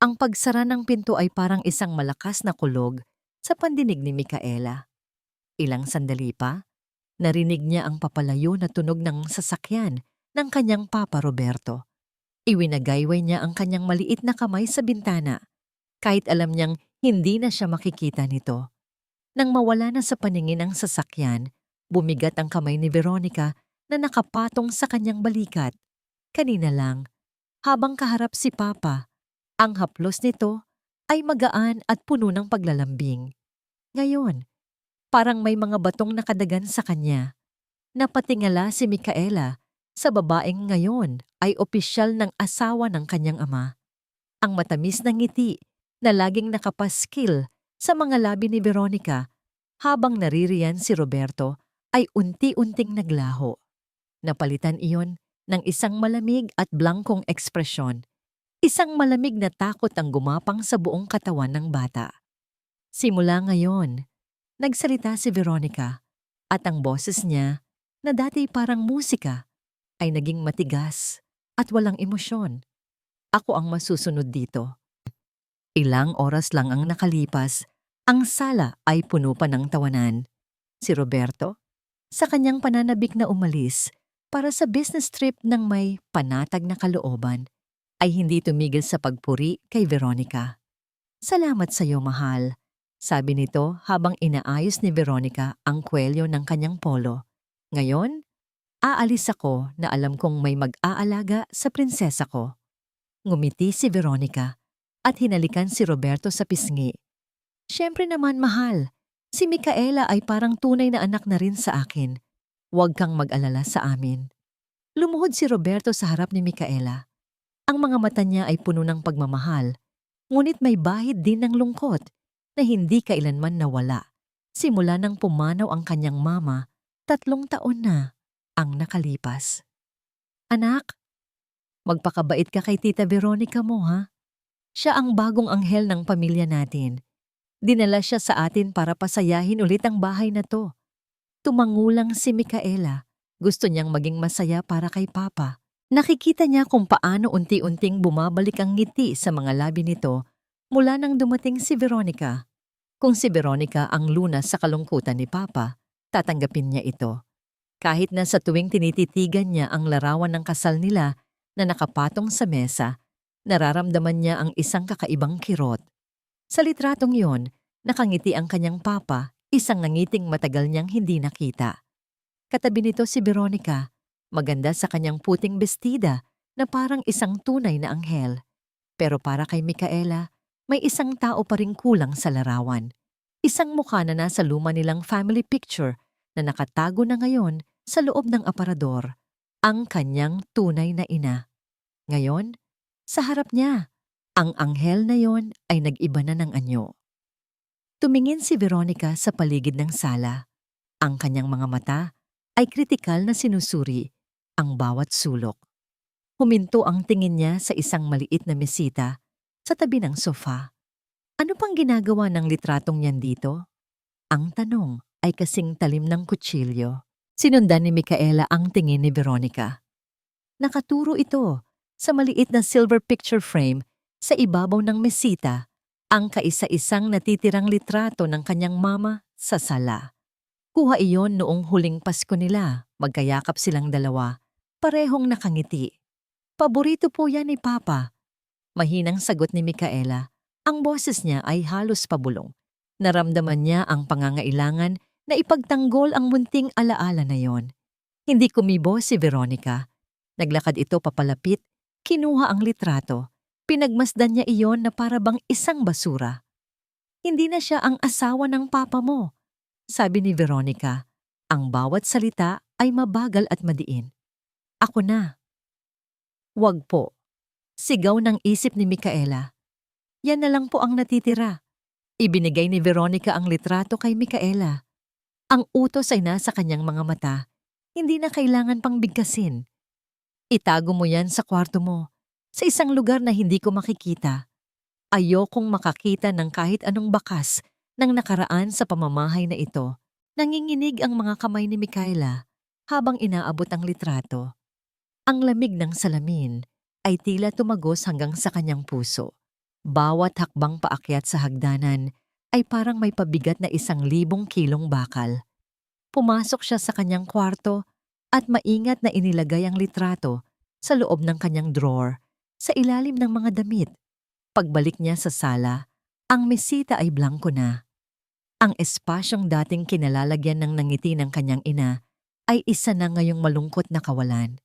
Ang pagsara ng pinto ay parang isang malakas na kulog sa pandinig ni Micaela. Ilang sandali pa, narinig niya ang papalayo na tunog ng sasakyan ng kanyang Papa Roberto. Iwinagayway niya ang kanyang maliit na kamay sa bintana, kahit alam niyang hindi na siya makikita nito. Nang mawala na sa paningin ang sasakyan, bumigat ang kamay ni Veronica na nakapatong sa kanyang balikat. Kanina lang, habang kaharap si Papa, ang haplos nito ay magaan at puno ng paglalambing. Ngayon, parang may mga batong nakadagan sa kanya. Napatingala si Micaela sa babaeng ngayon ay opisyal ng asawa ng kanyang ama. Ang matamis na ngiti na laging nakapaskil sa mga labi ni Veronica habang naririyan si Roberto ay unti-unting naglaho. Napalitan iyon ng isang malamig at blangkong ekspresyon. Isang malamig na takot ang gumapang sa buong katawan ng bata. Simula ngayon, nagsalita si Veronica at ang boses niya na dati parang musika ay naging matigas at walang emosyon. Ako ang masusunod dito. Ilang oras lang ang nakalipas, ang sala ay puno pa ng tawanan. Si Roberto, sa kanyang pananabik na umalis para sa business trip ng may panatag na kalooban, ay hindi tumigil sa pagpuri kay Veronica. Salamat sa iyo, mahal, sabi nito habang inaayos ni Veronica ang kwelyo ng kanyang polo. Ngayon, aalis ako na alam kong may mag-aalaga sa prinsesa ko. Ngumiti si Veronica at hinalikan si Roberto sa pisngi. Siyempre naman, mahal, si Micaela ay parang tunay na anak na rin sa akin. Huwag kang mag-alala sa amin. Lumuhod si Roberto sa harap ni Micaela. Ang mga mata niya ay puno ng pagmamahal, ngunit may bahid din ng lungkot na hindi kailanman nawala. Simula nang pumanaw ang kanyang mama, 3 taon na ang nakalipas. Anak, magpakabait ka kay Tita Veronica mo, ha? Siya ang bagong anghel ng pamilya natin. Dinala siya sa atin para pasayahin ulit ang bahay na to. Tumangulang si Micaela. Gusto niyang maging masaya para kay Papa. Nakikita niya kung paano unti-unting bumabalik ang ngiti sa mga labi nito mula nang dumating si Veronica. Kung si Veronica ang lunas sa kalungkutan ni Papa, tatanggapin niya ito. Kahit na sa tuwing tinititigan niya ang larawan ng kasal nila na nakapatong sa mesa, nararamdaman niya ang isang kakaibang kirot. Sa litratong yon, nakangiti ang kanyang Papa, isang nangiting matagal niyang hindi nakita. Katabi nito si Veronica, maganda sa kanyang puting bestida na parang isang tunay na anghel. Pero para kay Micaela, may isang tao pa ring kulang sa larawan. Isang mukha na nasa luma nilang family picture na nakatago na ngayon sa loob ng aparador, ang kanyang tunay na ina. Ngayon, sa harap niya, ang anghel na yon ay nag-iba na ng anyo. Tumingin si Veronica sa paligid ng sala. Ang kanyang mga mata ay kritikal na sinusuri ang bawat sulok. Huminto ang tingin niya sa isang maliit na mesita sa tabi ng sofa. Ano pang ginagawa ng litratong yan dito? Ang tanong ay kasing talim ng kutsilyo. Sinundan ni Micaela ang tingin ni Veronica. Nakaturo ito sa maliit na silver picture frame sa ibabaw ng mesita, ang kaisa-isang natitirang litrato ng kanyang mama sa sala. Kuha iyon noong huling Pasko nila, magkayakap silang dalawa, parehong nakangiti. Paborito po yan ni Papa. Mahinang sagot ni Micaela. Ang boses niya ay halos pabulong. Naramdaman niya ang pangangailangan na ipagtanggol ang munting alaala na yon. Hindi kumibo si Veronica. Naglakad ito papalapit, kinuha ang litrato. Pinagmasdan niya iyon na para bang isang basura. Hindi na siya ang asawa ng Papa mo, sabi ni Veronica. Ang bawat salita ay mabagal at madiin. Ako na. Wag po. Sigaw ng isip ni Micaela. Yan na lang po ang natitira. Ibinigay ni Veronica ang litrato kay Micaela. Ang utos ay nasa kanyang mga mata. Hindi na kailangan pang bigkasin. Itago mo yan sa kwarto mo, sa isang lugar na hindi ko makikita. Ayokong makakita ng kahit anong bakas ng nakaraan sa pamamahay na ito. Nanginginig ang mga kamay ni Micaela habang inaabot ang litrato. Ang lamig ng salamin ay tila tumagos hanggang sa kanyang puso. Bawat hakbang paakyat sa hagdanan ay parang may pabigat na 1,000 kilong bakal. Pumasok siya sa kanyang kwarto at maingat na inilagay ang litrato sa loob ng kanyang drawer sa ilalim ng mga damit. Pagbalik niya sa sala, ang mesita ay blanko na. Ang espasyong dating kinalalagyan ng nangiti ng kanyang ina ay isa na ngayong malungkot na kawalan.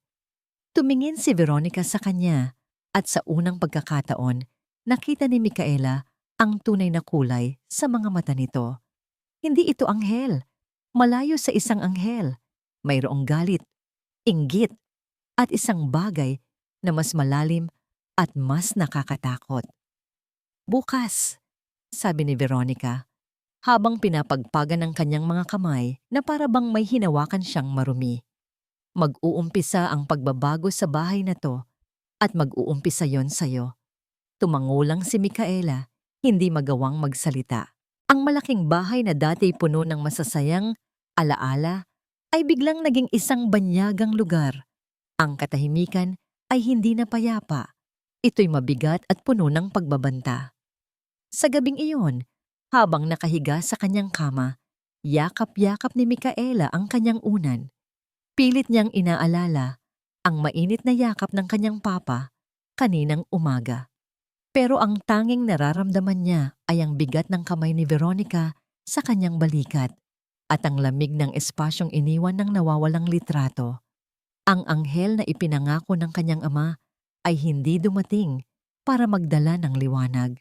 Tumingin si Veronica sa kanya at sa unang pagkakataon, nakita ni Micaela ang tunay na kulay sa mga mata nito. Hindi ito anghel. Malayo sa isang anghel. Mayroong galit, inggit, at isang bagay na mas malalim at mas nakakatakot. Bukas, sabi ni Veronica, habang pinapagpagan ng kanyang mga kamay na para bang may hinawakan siyang marumi. Mag-uumpisa ang pagbabago sa bahay na to at mag-uumpisa yon sa'yo. Tumango lang si Micaela, hindi magawang magsalita. Ang malaking bahay na dati puno ng masasayang alaala ay biglang naging isang banyagang lugar. Ang katahimikan ay hindi na payapa. Ito'y mabigat at puno ng pagbabanta. Sa gabing iyon, habang nakahiga sa kanyang kama, yakap-yakap ni Micaela ang kanyang unan. Pilit niyang inaalala ang mainit na yakap ng kanyang papa kaninang umaga. Pero ang tanging nararamdaman niya ay ang bigat ng kamay ni Veronica sa kanyang balikat at ang lamig ng espasyong iniwan ng nawawalang litrato. Ang anghel na ipinangako ng kanyang ama ay hindi dumating para magdala ng liwanag.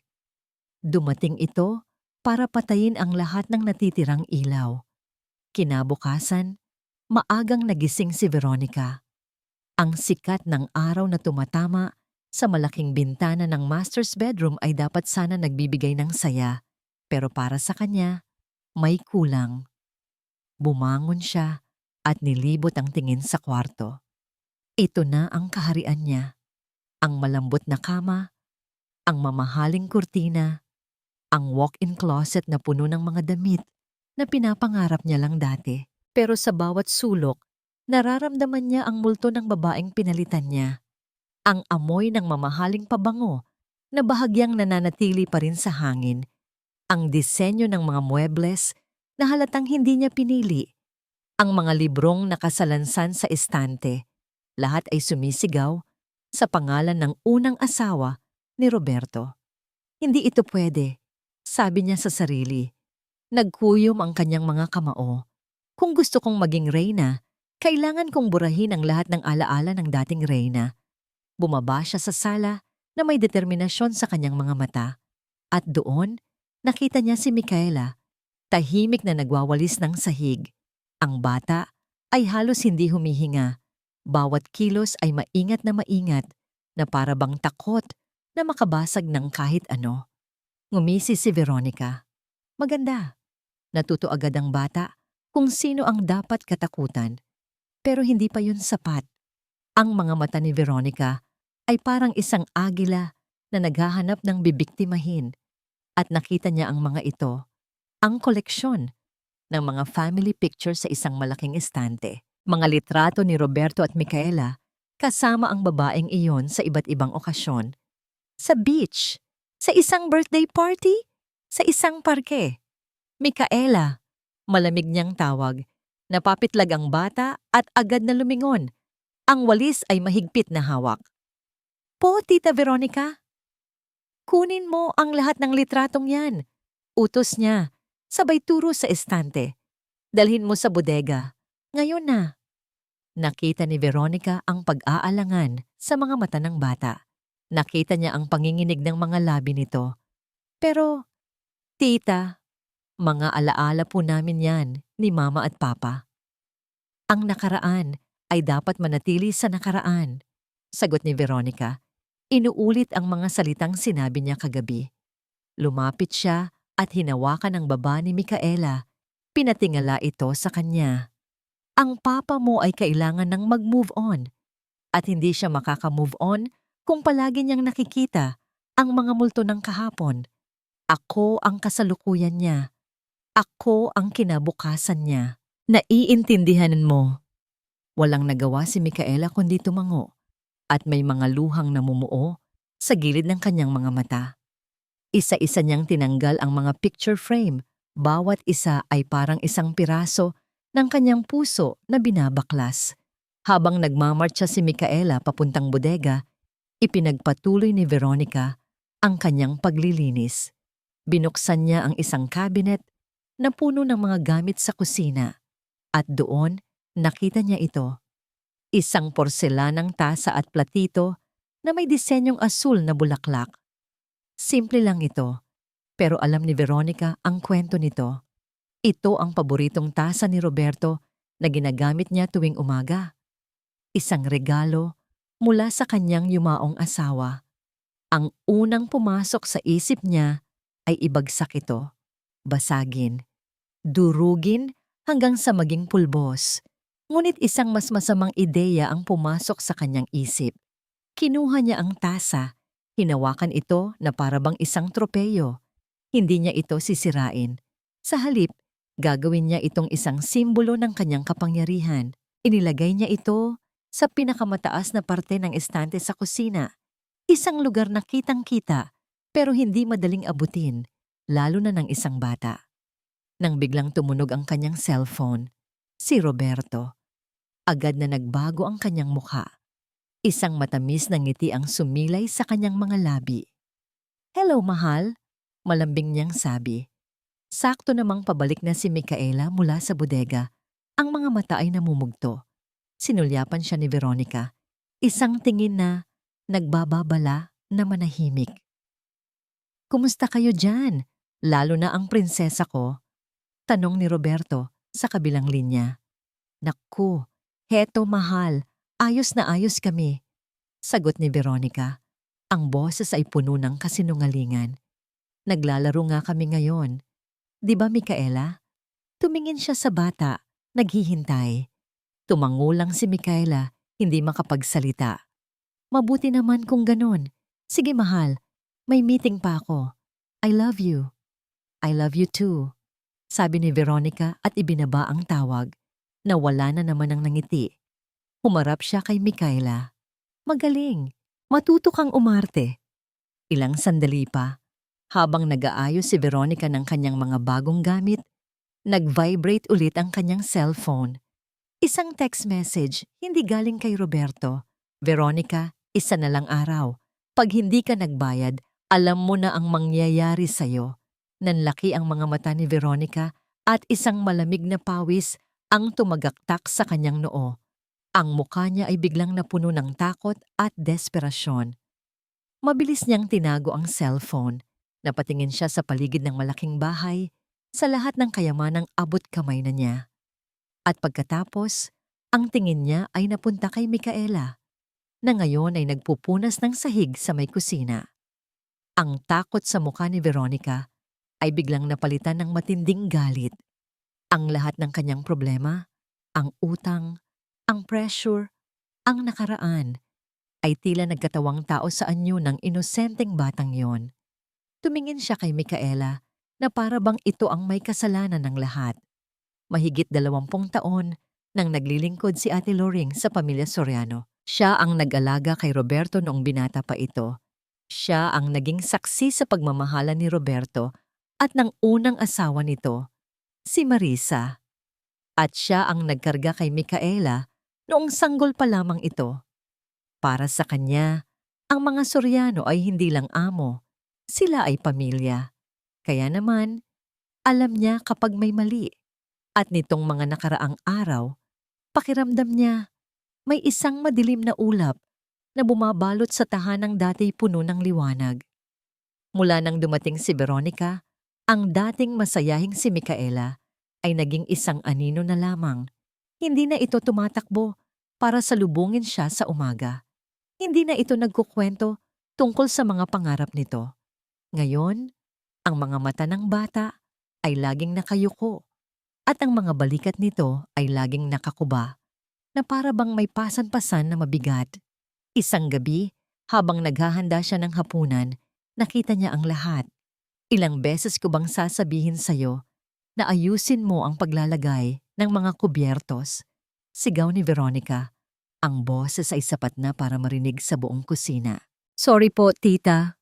Dumating ito para patayin ang lahat ng natitirang ilaw. Kinabukasan, maagang nagising si Veronica. Ang sikat ng araw na tumatama sa malaking bintana ng master's bedroom ay dapat sana nagbibigay ng saya, pero para sa kanya, may kulang. Bumangon siya at nilibot ang tingin sa kwarto. Ito na ang kaharian niya. Ang malambot na kama, ang mamahaling kurtina, ang walk-in closet na puno ng mga damit na pinapangarap niya lang dati. Pero sa bawat sulok, nararamdaman niya ang multo ng babaeng pinalitan niya. Ang amoy ng mamahaling pabango na bahagyang nananatili pa rin sa hangin. Ang disenyo ng mga muebles na halatang hindi niya pinili. Ang mga librong nakasalansan sa estante. Lahat ay sumisigaw sa pangalan ng unang asawa ni Roberto. Hindi ito pwede, sabi niya sa sarili. Nagkuyom ang kanyang mga kamao. Kung gusto kong maging reyna, kailangan kong burahin ang lahat ng alaala ng dating reyna. Bumaba siya sa sala na may determinasyon sa kanyang mga mata. At doon, nakita niya si Micaela, tahimik na nagwawalis ng sahig. Ang bata ay halos hindi humihinga. Bawat kilos ay maingat na para bang takot na makabasag ng kahit ano. Ngumisi si Veronica. Maganda. Natuto agad ang bata kung sino ang dapat katakutan. Pero hindi pa yun sapat. Ang mga mata ni Veronica ay parang isang agila na naghahanap ng bibiktimahin. At nakita niya ang mga ito, ang koleksyon ng mga family pictures sa isang malaking estante. Mga litrato ni Roberto at Micaela kasama ang babaeng iyon sa iba't ibang okasyon. Sa beach, sa isang birthday party, sa isang parke. Micaela, malamig niyang tawag. Napapitlag ang bata at agad na lumingon. Ang walis ay mahigpit na hawak. Po, Tita Veronica. Kunin mo ang lahat ng litratong yan. Utos niya, sabay turo sa estante. Dalhin mo sa bodega. Ngayon na. Nakita ni Veronica ang pag-aalangan sa mga mata ng bata. Nakita niya ang panginginig ng mga labi nito. Pero, Tita, mga alaala po namin yan ni Mama at Papa. Ang nakaraan ay dapat manatili sa nakaraan, sagot ni Veronica. Inuulit ang mga salitang sinabi niya kagabi. Lumapit siya at hinawakan ang baba ni Micaela. Pinatingala ito sa kanya. Ang papa mo ay kailangan ng mag-move on. At hindi siya makaka-move on kung palagi niyang nakikita ang mga multo ng kahapon. Ako ang kasalukuyan niya. Ako ang kinabukasan niya. Naiintindihan mo. Walang nagawa si Micaela kundi tumango at may mga luhang namumuo sa gilid ng kanyang mga mata. Isa-isa niyang tinanggal ang mga picture frame. Bawat isa ay parang isang piraso ng kanyang puso na binabaklas. Habang nagmamarcha si Micaela papuntang bodega, ipinagpatuloy ni Veronica ang kanyang paglilinis. Binuksan niya ang isang cabinet na puno ng mga gamit sa kusina at doon nakita niya ito. Isang porselanang tasa at platito na may disenyong asul na bulaklak. Simple lang ito, pero alam ni Veronica ang kwento nito. Ito ang paboritong tasa ni Roberto na ginagamit niya tuwing umaga. Isang regalo mula sa kanyang yumaong asawa. Ang unang pumasok sa isip niya ay ibagsak ito, basagin, durugin hanggang sa maging pulbos. Ngunit isang mas masamang ideya ang pumasok sa kanyang isip. Kinuha niya ang tasa, hinawakan ito na parabang isang tropeyo. Hindi niya ito sisirain. Sa halip, gagawin niya itong isang simbolo ng kanyang kapangyarihan. Inilagay niya ito sa pinakamataas na parte ng estante sa kusina. Isang lugar na kitang-kita pero hindi madaling abutin, lalo na ng isang bata. Nang biglang tumunog ang kanyang cellphone, si Roberto. Agad na nagbago ang kanyang mukha. Isang matamis na ngiti ang sumilay sa kanyang mga labi. "Hello, mahal," malambing niyang sabi. Sakto namang pabalik na si Micaela mula sa bodega. Ang mga mata ay namumugto. Sinulyapan siya ni Veronica. Isang tingin na nagbababala na manahimik. "Kumusta kayo dyan? Lalo na ang prinsesa ko?" Tanong ni Roberto sa kabilang linya. "Naku, heto mahal, ayos na ayos kami," sagot ni Veronica. Ang boses ay puno ng kasinungalingan. "Naglalaro nga kami ngayon. Di ba, Micaela?" Tumingin siya sa bata, naghihintay. Tumangulang si Micaela, hindi makapagsalita. "Mabuti naman kung ganon. Sige mahal, may meeting pa ako. I love you." "I love you too," sabi ni Veronica at ibinaba ang tawag. Nawala na naman ang nangiti. Humarap siya kay Micaela. "Magaling, matuto kang umarte." Ilang sandali pa, habang nag-aayos si Veronica ng kanyang mga bagong gamit, nag-vibrate ulit ang kanyang cellphone. Isang text message, hindi galing kay Roberto. "Veronica, isa na lang araw. Pag hindi ka nagbayad, alam mo na ang mangyayari sa'yo." Nanlaki ang mga mata ni Veronica at isang malamig na pawis ang tumagaktak sa kanyang noo. Ang mukha niya ay biglang napuno ng takot at desperasyon. Mabilis niyang tinago ang cellphone. Napatingin siya sa paligid ng malaking bahay, sa lahat ng kayamanang abot kamay na niya. At pagkatapos, ang tingin niya ay napunta kay Micaela, na ngayon ay nagpupunas ng sahig sa may kusina. Ang takot sa mukha ni Veronica ay biglang napalitan ng matinding galit. Ang lahat ng kanyang problema, ang utang, ang pressure, ang nakaraan, ay tila nagkatawang tao sa anyo ng inosenteng batang yon. Tumingin siya kay Micaela na para bang ito ang may kasalanan ng lahat. Mahigit 20 taon nang naglilingkod si Ate Loring sa pamilya Soriano. Siya ang nag-alaga kay Roberto noong binata pa ito. Siya ang naging saksi sa pagmamahalan ni Roberto at ng unang asawa nito, si Marisa. At siya ang nagkarga kay Micaela noong sanggol pa lamang ito. Para sa kanya, ang mga Soriano ay hindi lang amo, sila ay pamilya. Kaya naman, alam niya kapag may mali. At nitong mga nakaraang araw, pakiramdam niya may isang madilim na ulap na bumabalot sa tahanang dati puno ng liwanag. Mula nang dumating si Veronica, ang dating masayahing si Micaela ay naging isang anino na lamang. Hindi na ito tumatakbo para salubungin siya sa umaga. Hindi na ito nagkukwento tungkol sa mga pangarap nito. Ngayon, ang mga mata ng bata ay laging nakayuko at ang mga balikat nito ay laging nakakuba na para bang may pasan-pasan na mabigat. Isang gabi, habang naghahanda siya ng hapunan, nakita niya ang lahat. "Ilang beses ko bang sasabihin sa'yo na ayusin mo ang paglalagay ng mga kubyertos?" Sigaw ni Veronica. Ang boses ay sapat na para marinig sa buong kusina. "Sorry po, tita."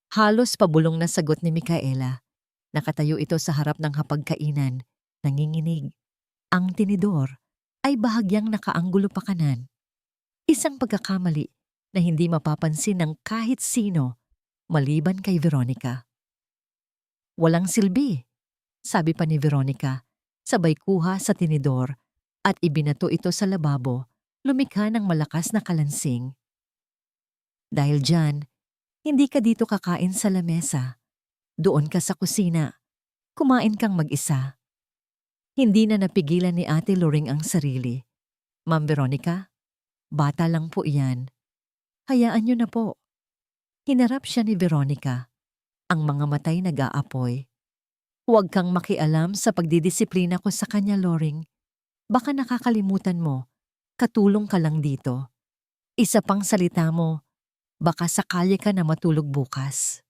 Halos pabulong na sagot ni Micaela. Nakatayo ito sa harap ng hapagkainan, nanginginig. Ang tinidor ay bahagyang nakaanggulo pa kanan. Isang pagkakamali na hindi mapapansin ng kahit sino maliban kay Veronica. Walang silbi, sabi pa ni Veronica, sabay kuha sa tinidor at ibinato ito sa lababo, lumikha ng malakas na kalansing. Dahil dyan, hindi ka dito kakain sa lamesa. Doon ka sa kusina. Kumain kang mag-isa. Hindi na napigilan ni Ate Loring ang sarili. Ma'am Veronica, bata lang po iyan. Hayaan niyo na po. Hinarap siya ni Veronica. Ang mga matay nag-aapoy. Huwag kang makialam sa pagdidisiplina ko sa kanya, Loring. Baka nakakalimutan mo, katulong ka lang dito. Isa pang salita mo, baka sakali ka na matulog bukas.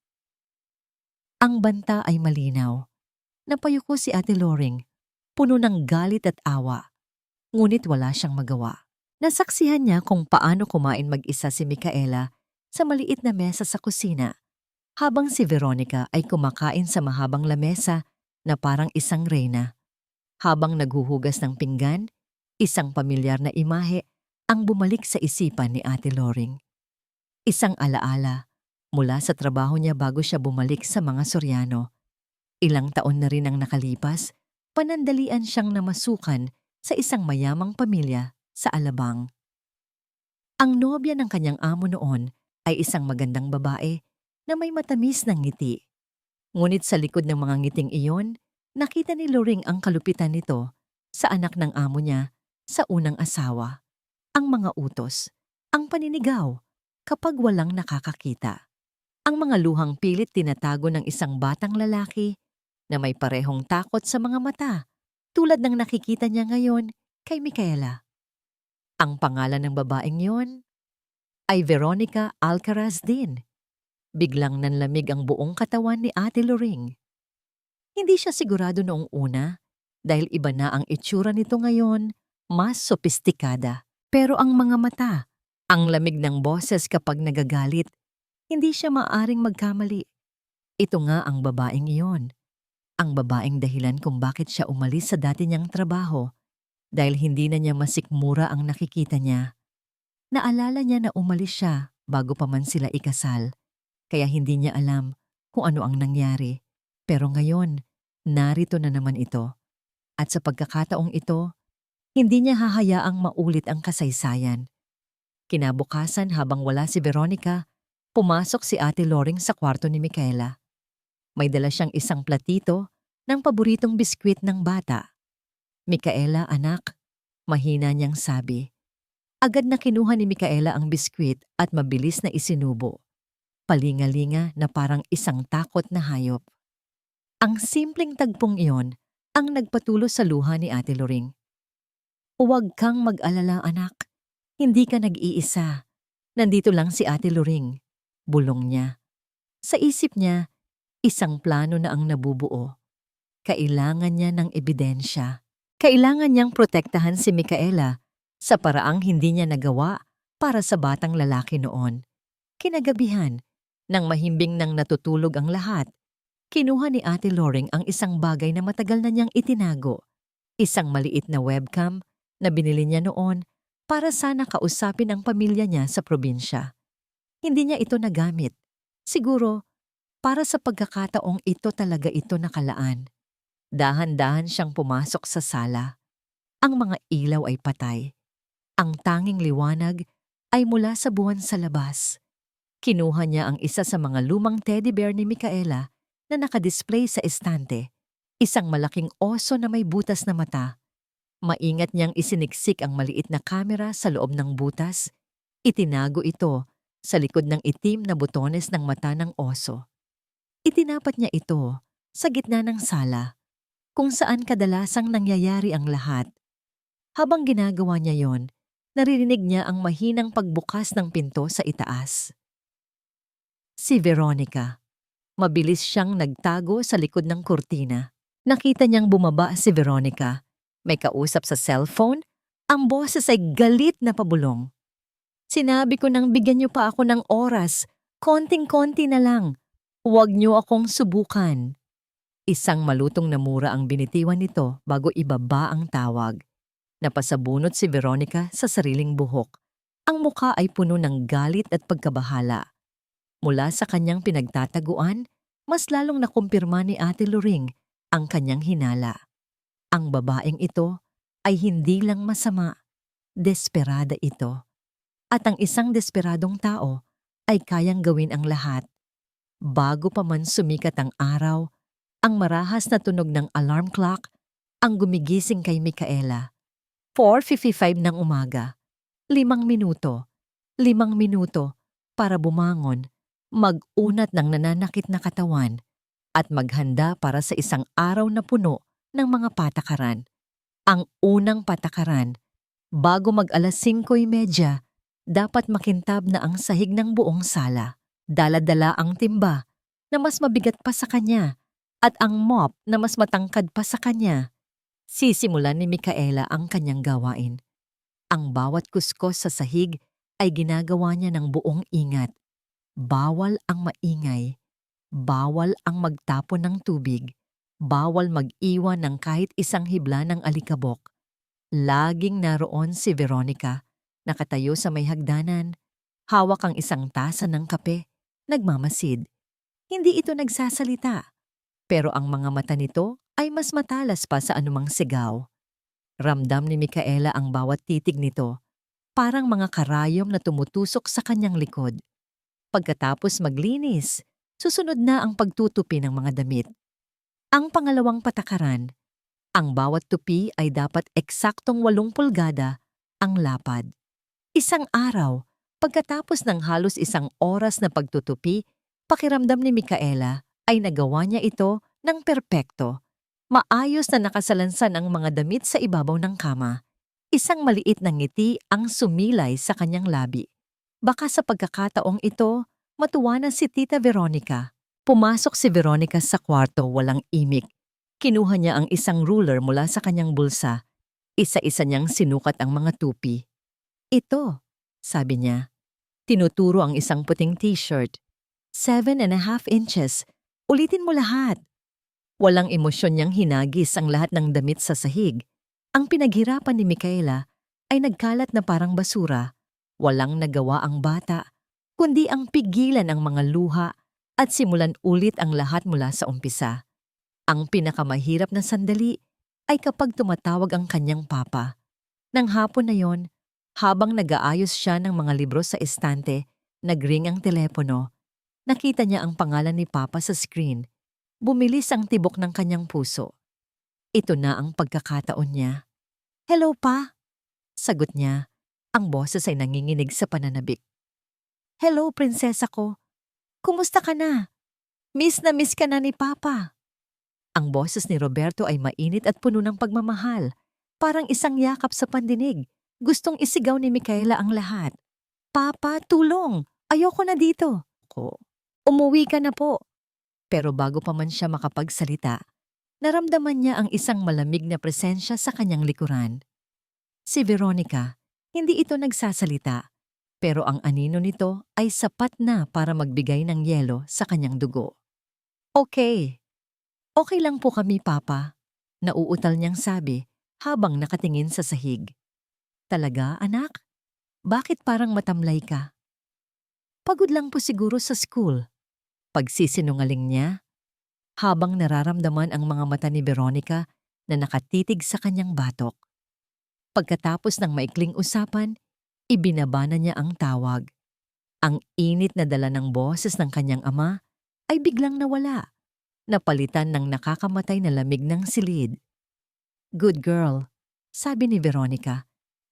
Ang banta ay malinaw. Napayuko si Ate Loring, puno ng galit at awa. Ngunit wala siyang magawa. Nasaksihan niya kung paano kumain mag-isa si Micaela sa maliit na mesa sa kusina, habang si Veronica ay kumakain sa mahabang lamesa na parang isang reyna. Habang naghuhugas ng pinggan, isang pamilyar na imahe ang bumalik sa isipan ni Ate Loring. Isang alaala mula sa trabaho niya bago siya bumalik sa mga Soriano. Ilang taon na rin ang nakalipas, panandalian siyang namasukan sa isang mayamang pamilya sa Alabang. Ang nobya ng kanyang amo noon ay isang magandang babae na may matamis ng ngiti. Ngunit sa likod ng mga ngiting iyon, nakita ni Loring ang kalupitan nito sa anak ng amo niya sa unang asawa. Ang mga utos, ang paninigaw kapag walang nakakakita. Ang mga luhang pilit tinatago ng isang batang lalaki na may parehong takot sa mga mata, tulad ng nakikita niya ngayon kay Micaela. Ang pangalan ng babaeng yon ay Veronica Alcaraz din. Biglang nanlamig ang buong katawan ni Ate Loring. Hindi siya sigurado noong una dahil iba na ang itsura nito ngayon, mas sopistikada. Pero ang mga mata, ang lamig ng boses kapag nagagalit, hindi siya maaring magkamali. Ito nga ang babaeng iyon. Ang babaeng dahilan kung bakit siya umalis sa dati niyang trabaho dahil hindi na niya masikmura ang nakikita niya. Naalala niya na umalis siya bago pa man sila ikasal, kaya hindi niya alam kung ano ang nangyari. Pero ngayon, narito na naman ito. At sa pagkakataong ito, hindi niya hahayaang maulit ang kasaysayan. Kinabukasan habang wala si Veronica, pumasok si Ate Loring sa kwarto ni Micaela. May dala siyang isang platito ng paboritong biskwit ng bata. Micaela, anak, mahina niyang sabi. Agad na kinuha ni Micaela ang biskwit at mabilis na isinubo. Palingalinga na parang isang takot na hayop. Ang simpleng tagpong iyon ang nagpatulo sa luha ni Ate Loring. Huwag kang mag-alala, anak. Hindi ka nag-iisa. Nandito lang si Ate Loring. Bulong niya. Sa isip niya, isang plano na ang nabubuo. Kailangan niya ng ebidensya. Kailangan niyang protektahan si Micaela sa paraang hindi niya nagawa para sa batang lalaki noon. Kinagabihan, nang mahimbing nang natutulog ang lahat, kinuha ni Ate Loring ang isang bagay na matagal na niyang itinago. Isang maliit na webcam na binili niya noon para sana kausapin ang pamilya niya sa probinsya. Hindi niya ito nagamit. Siguro, para sa pagkakataong ito talaga ito nakalaan. Dahan-dahan siyang pumasok sa sala. Ang mga ilaw ay patay. Ang tanging liwanag ay mula sa buwan sa labas. Kinuha niya ang isa sa mga lumang teddy bear ni Micaela na nakadisplay sa estante. Isang malaking oso na may butas na mata. Maingat niyang isiniksik ang maliit na kamera sa loob ng butas. Itinago ito sa likod ng itim na butones ng mata ng oso. Itinapat niya ito sa gitna ng sala, kung saan kadalasang nangyayari ang lahat. Habang ginagawa niya yon, naririnig niya ang mahinang pagbukas ng pinto sa itaas. Si Veronica. Mabilis siyang nagtago sa likod ng kurtina. Nakita niyang bumaba si Veronica. May kausap sa cellphone, ang boses ay galit na pabulong. Sinabi ko nang bigyan niyo pa ako ng oras, konting-konti na lang. Huwag niyo akong subukan. Isang malutong na mura ang binitiwan nito bago ibaba ang tawag. Napasabunot si Veronica sa sariling buhok. Ang muka ay puno ng galit at pagkabahala. Mula sa kanyang pinagtataguan, mas lalong nakumpirma ni Ate Loring ang kanyang hinala. Ang babaeng ito ay hindi lang masama, desperada ito. At ang isang desperadong tao ay kayang gawin ang lahat. Bago pa man sumikat ang araw, ang marahas na tunog ng alarm clock ang gumigising kay Micaela. 4:55 ng umaga. 5 minuto. 5 minuto para bumangon, mag-unat ng nananakit na katawan, at maghanda para sa isang araw na puno ng mga patakaran. Ang unang patakaran, bago mag-alas 5:30, dapat makintab na ang sahig ng buong sala. Dala-dala ang timba na mas mabigat pa sa kanya at ang mop na mas matangkad pa sa kanya. Sisimulan ni Micaela ang kanyang gawain. Ang bawat kuskos sa sahig ay ginagawa niya ng buong ingat. Bawal ang maingay. Bawal ang magtapon ng tubig. Bawal mag-iwan ng kahit isang hibla ng alikabok. Laging naroon si Veronica, nakatayo sa may hagdanan, hawak ang isang tasa ng kape, nagmamasid. Hindi ito nagsasalita, pero ang mga mata nito ay mas matalas pa sa anumang sigaw. Ramdam ni Micaela ang bawat titig nito, parang mga karayom na tumutusok sa kanyang likod. Pagkatapos maglinis, susunod na ang pagtutupi ng mga damit. Ang pangalawang patakaran, ang bawat tupi ay dapat eksaktong 8 pulgada ang lapad. Isang araw, pagkatapos ng halos 1 oras na pagtutupi, pakiramdam ni Micaela ay nagawa niya ito ng perpekto. Maayos na nakasalansan ang mga damit sa ibabaw ng kama. Isang maliit na ngiti ang sumilay sa kanyang labi. Baka sa pagkakataong ito, matuwa na si Tita Veronica. Pumasok si Veronica sa kwarto walang imik. Kinuha niya ang isang ruler mula sa kanyang bulsa. Isa-isa niyang sinukat ang mga tupi. Ito, sabi niya. Tinuturo ang isang puting t-shirt. 7.5 inches. Ulitin mo lahat. Walang emosyon niyang hinagis ang lahat ng damit sa sahig. Ang pinaghirapan ni Micaela ay nagkalat na parang basura. Walang nagawa ang bata, kundi ang pigilan ang mga luha at simulan ulit ang lahat mula sa umpisa. Ang pinakamahirap na sandali ay kapag tumatawag ang kanyang papa. Nang hapon na yon, habang nag-aayos siya ng mga libro sa estante, nagring ang telepono. Nakita niya ang pangalan ni Papa sa screen. Bumilis ang tibok ng kanyang puso. Ito na ang pagkakataon niya. "Hello, Pa?" Sagot niya. Ang boses ay nanginginig sa pananabik. "Hello, prinsesa ko. Kumusta ka na? Miss na miss ka na ni Papa." Ang boses ni Roberto ay mainit at puno ng pagmamahal. Parang isang yakap sa pandinig. Gustong isigaw ni Micaela ang lahat. "Papa, tulong! Ayoko na dito." "Umuwi ka na po." Pero bago pa man siya makapagsalita, naramdaman niya ang isang malamig na presensya sa kanyang likuran. Si Veronica, hindi ito nagsasalita, pero ang anino nito ay sapat na para magbigay ng yelo sa kanyang dugo. "Okay. Okay lang po kami, Papa," nauutal niyang sabi habang nakatingin sa sahig. "Talaga, anak? Bakit parang matamlay ka?" "Pagod lang po siguro sa school." Pagsisinungaling niya, habang nararamdaman ang mga mata ni Veronica na nakatitig sa kanyang batok. Pagkatapos ng maikling usapan, ibinaba na niya ang tawag. Ang init na dala ng boses ng kanyang ama ay biglang nawala, napalitan ng nakakamatay na lamig ng silid. "Good girl," sabi ni Veronica,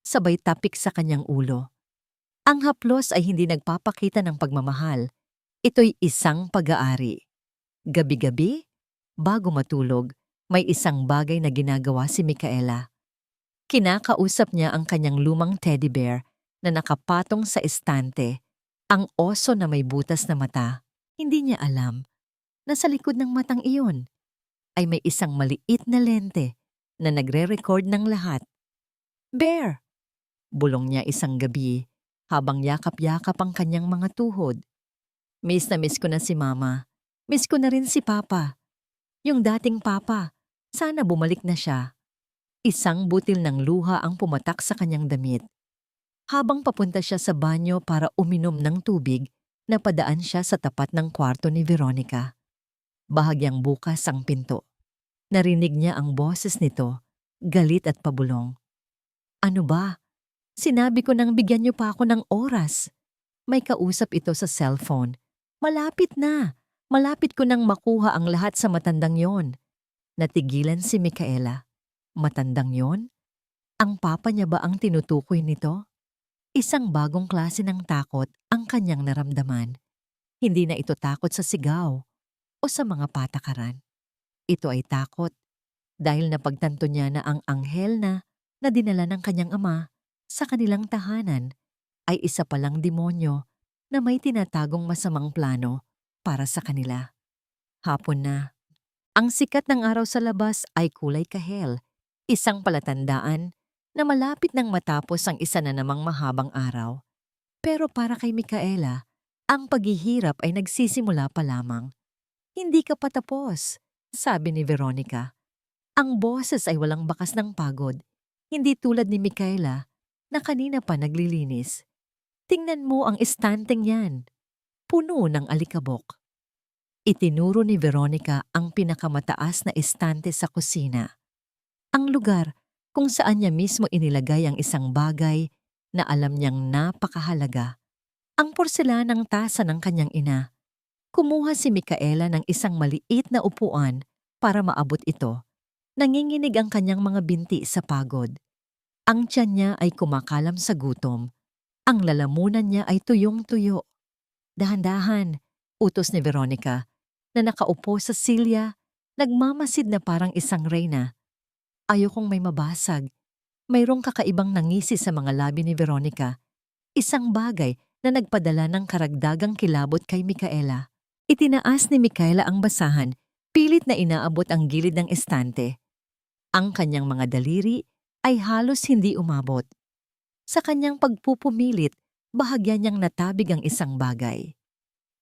sabay tapik sa kanyang ulo. Ang haplos ay hindi nagpapakita ng pagmamahal. Ito'y isang pag-aari. Gabi-gabi, bago matulog, may isang bagay na ginagawa si Micaela. Kinakausap niya ang kanyang lumang teddy bear na nakapatong sa estante, ang oso na may butas na mata. Hindi niya alam na sa likod ng matang iyon ay may isang maliit na lente na nagre-record ng lahat. "Bear!" bulong niya isang gabi habang yakap-yakap ang kanyang mga tuhod. "Miss na miss ko na si Mama. Miss ko na rin si Papa. Yung dating Papa. Sana bumalik na siya. Isang butil ng luha ang pumatak sa kanyang damit. Habang papunta siya sa banyo para uminom ng tubig, napadaan siya sa tapat ng kwarto ni Veronica. Bahagyang bukas ang pinto. Narinig niya ang boses nito, galit at pabulong. Ano ba? Sinabi ko nang bigyan niyo pa ako ng oras. May kausap ito sa cellphone. Malapit na. Malapit ko nang makuha ang lahat sa matandang yon. Natigilan si Micaela. Matandang yon? Ang papa niya ba ang tinutukoy nito? Isang bagong klase ng takot ang kanyang naramdaman. Hindi na ito takot sa sigaw o sa mga patakaran. Ito ay takot dahil napagtanto niya na ang anghel na dinala ng kanyang ama sa kanilang tahanan ay isa palang demonyo na may tinatagong masamang plano para sa kanila. Hapon na. Ang sikat ng araw sa labas ay kulay kahel, isang palatandaan na malapit nang matapos ang isa na namang mahabang araw. Pero para kay Micaela, ang paghihirap ay nagsisimula pa lamang. Hindi ka pa tapos, sabi ni Veronica. Ang boses ay walang bakas ng pagod, hindi tulad ni Micaela na kanina pa naglilinis. Tingnan mo ang estanteng yan, puno ng alikabok. Itinuro ni Veronica ang pinakamataas na estante sa kusina. Ang lugar kung saan niya mismo inilagay ang isang bagay na alam niyang napakahalaga. Ang porselanang tasa ng kanyang ina. Kumuha si Micaela ng isang maliit na upuan para maabot ito. Nanginginig ang kanyang mga binti sa pagod. Ang tiyan niya ay kumakalam sa gutom. Ang lalamunan niya ay tuyong-tuyo. Dahan-dahan, utos ni Veronica, na nakaupo sa silya, nagmamasid na parang isang reyna. Ayokong may mabasag. Mayroong kakaibang nangisi sa mga labi ni Veronica. Isang bagay na nagpadala ng karagdagang kilabot kay Micaela. Itinaas ni Micaela ang basahan, pilit na inaabot ang gilid ng estante. Ang kanyang mga daliri ay halos hindi umabot. Sa kanyang pagpupumilit, bahagya niyang natabig ang isang bagay.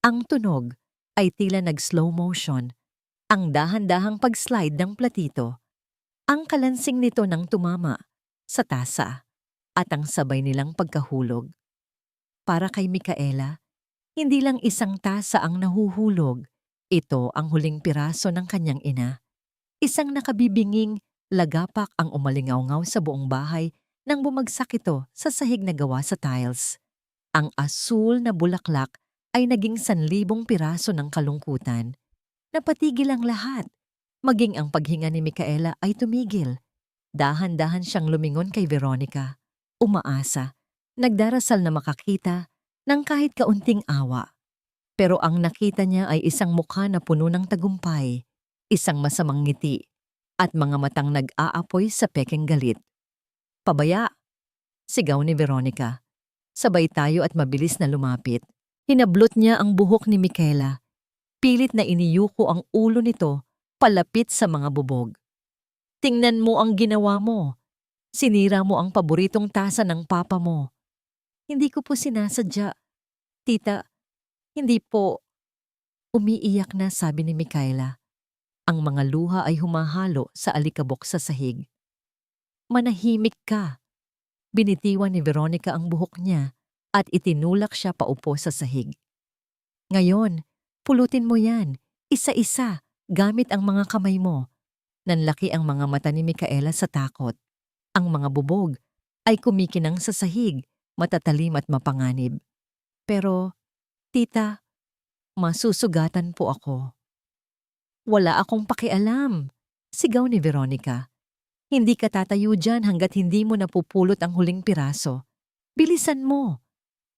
Ang tunog ay tila nag-slow motion, ang dahan-dahang pag-slide ng platito. Ang kalansing nito nang tumama sa tasa at ang sabay nilang pagkahulog. Para kay Micaela, hindi lang isang tasa ang nahuhulog. Ito ang huling piraso ng kanyang ina. Isang nakabibinging lagapak ang umalingaw-ngaw sa buong bahay nang bumagsak ito sa sahig na gawa sa tiles. Ang asul na bulaklak ay naging 1,000 piraso ng kalungkutan. Napatigil ang lahat. Maging ang paghinga ni Micaela ay tumigil. Dahan-dahan siyang lumingon kay Veronica. Umaasa, nagdarasal na makakita ng kahit kaunting awa. Pero ang nakita niya ay isang mukha na puno ng tagumpay, isang masamang ngiti, at mga matang nag-aapoy sa pekeng galit. Pabaya! Sigaw ni Veronica. Sabay tayo at mabilis na lumapit. Hinablot niya ang buhok ni Micaela. Pilit na iniyuko ang ulo nito palapit sa mga bubog. Tingnan mo ang ginawa mo. Sinira mo ang paboritong tasa ng papa mo. Hindi ko po sinasadya. Tita, hindi po. Umiiyak na, sabi ni Micaela. Ang mga luha ay humahalo sa alikabok sa sahig. Manahimik ka. Binitiwan ni Veronica ang buhok niya at itinulak siya paupo sa sahig. Ngayon, pulutin mo yan, isa-isa, gamit ang mga kamay mo. Nanlaki ang mga mata ni Micaela sa takot. Ang mga bubog ay kumikinang sa sahig, matatalim at mapanganib. Pero, tita, masusugatan po ako. Wala akong pakialam, sigaw ni Veronica. Hindi ka tatayo dyan hanggat hindi mo napupulot ang huling piraso. Bilisan mo.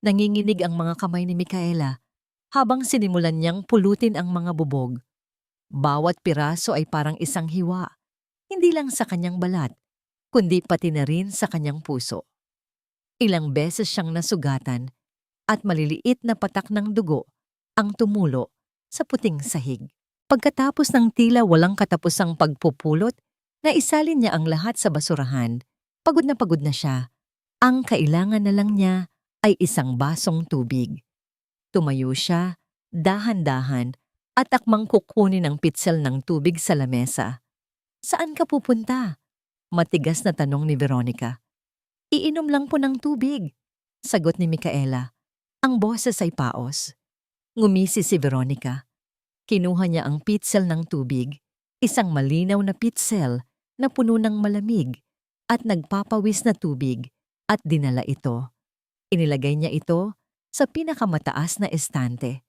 Nanginginig ang mga kamay ni Micaela habang sinimulan niyang pulutin ang mga bubog. Bawat piraso ay parang isang hiwa, hindi lang sa kanyang balat, kundi pati na rin sa kanyang puso. Ilang beses siyang nasugatan at maliliit na patak ng dugo ang tumulo sa puting sahig. Pagkatapos ng tila walang katapusang pagpupulot, naisalin niya ang lahat sa basurahan. Pagod na siya. Ang kailangan na lang niya ay isang basong tubig. Tumayo siya, dahan-dahan, at akmang kukunin ang pitsel ng tubig sa lamesa. Saan ka pupunta? Matigas na tanong ni Veronica. Iinom lang po ng tubig, sagot ni Micaela. Ang boses ay paos. Ngumisi si Veronica. Kinuha niya ang pitsel ng tubig, isang malinaw na pitsel na puno ng malamig at nagpapawis na tubig, at dinala ito. Inilagay niya ito sa pinakamataas na estante,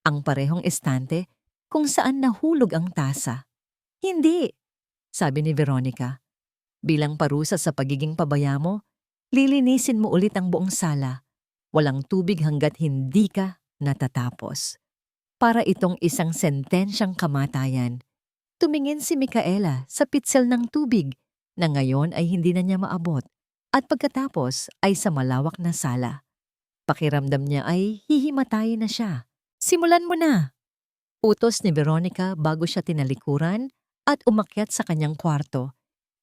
ang parehong estante kung saan nahulog ang tasa. Hindi, sabi ni Veronica. Bilang parusa sa pagiging pabaya mo, lilinisin mo ulit ang buong sala. Walang tubig hanggat hindi ka natatapos. Para itong isang sentensyang kamatayan. Tumingin si Micaela sa pitsel ng tubig na ngayon ay hindi na niya maabot, at pagkatapos ay sa malawak na sala. Pakiramdam niya ay hihimatayin na siya. Simulan mo na! Utos ni Veronica bago siya tinalikuran at umakyat sa kanyang kwarto.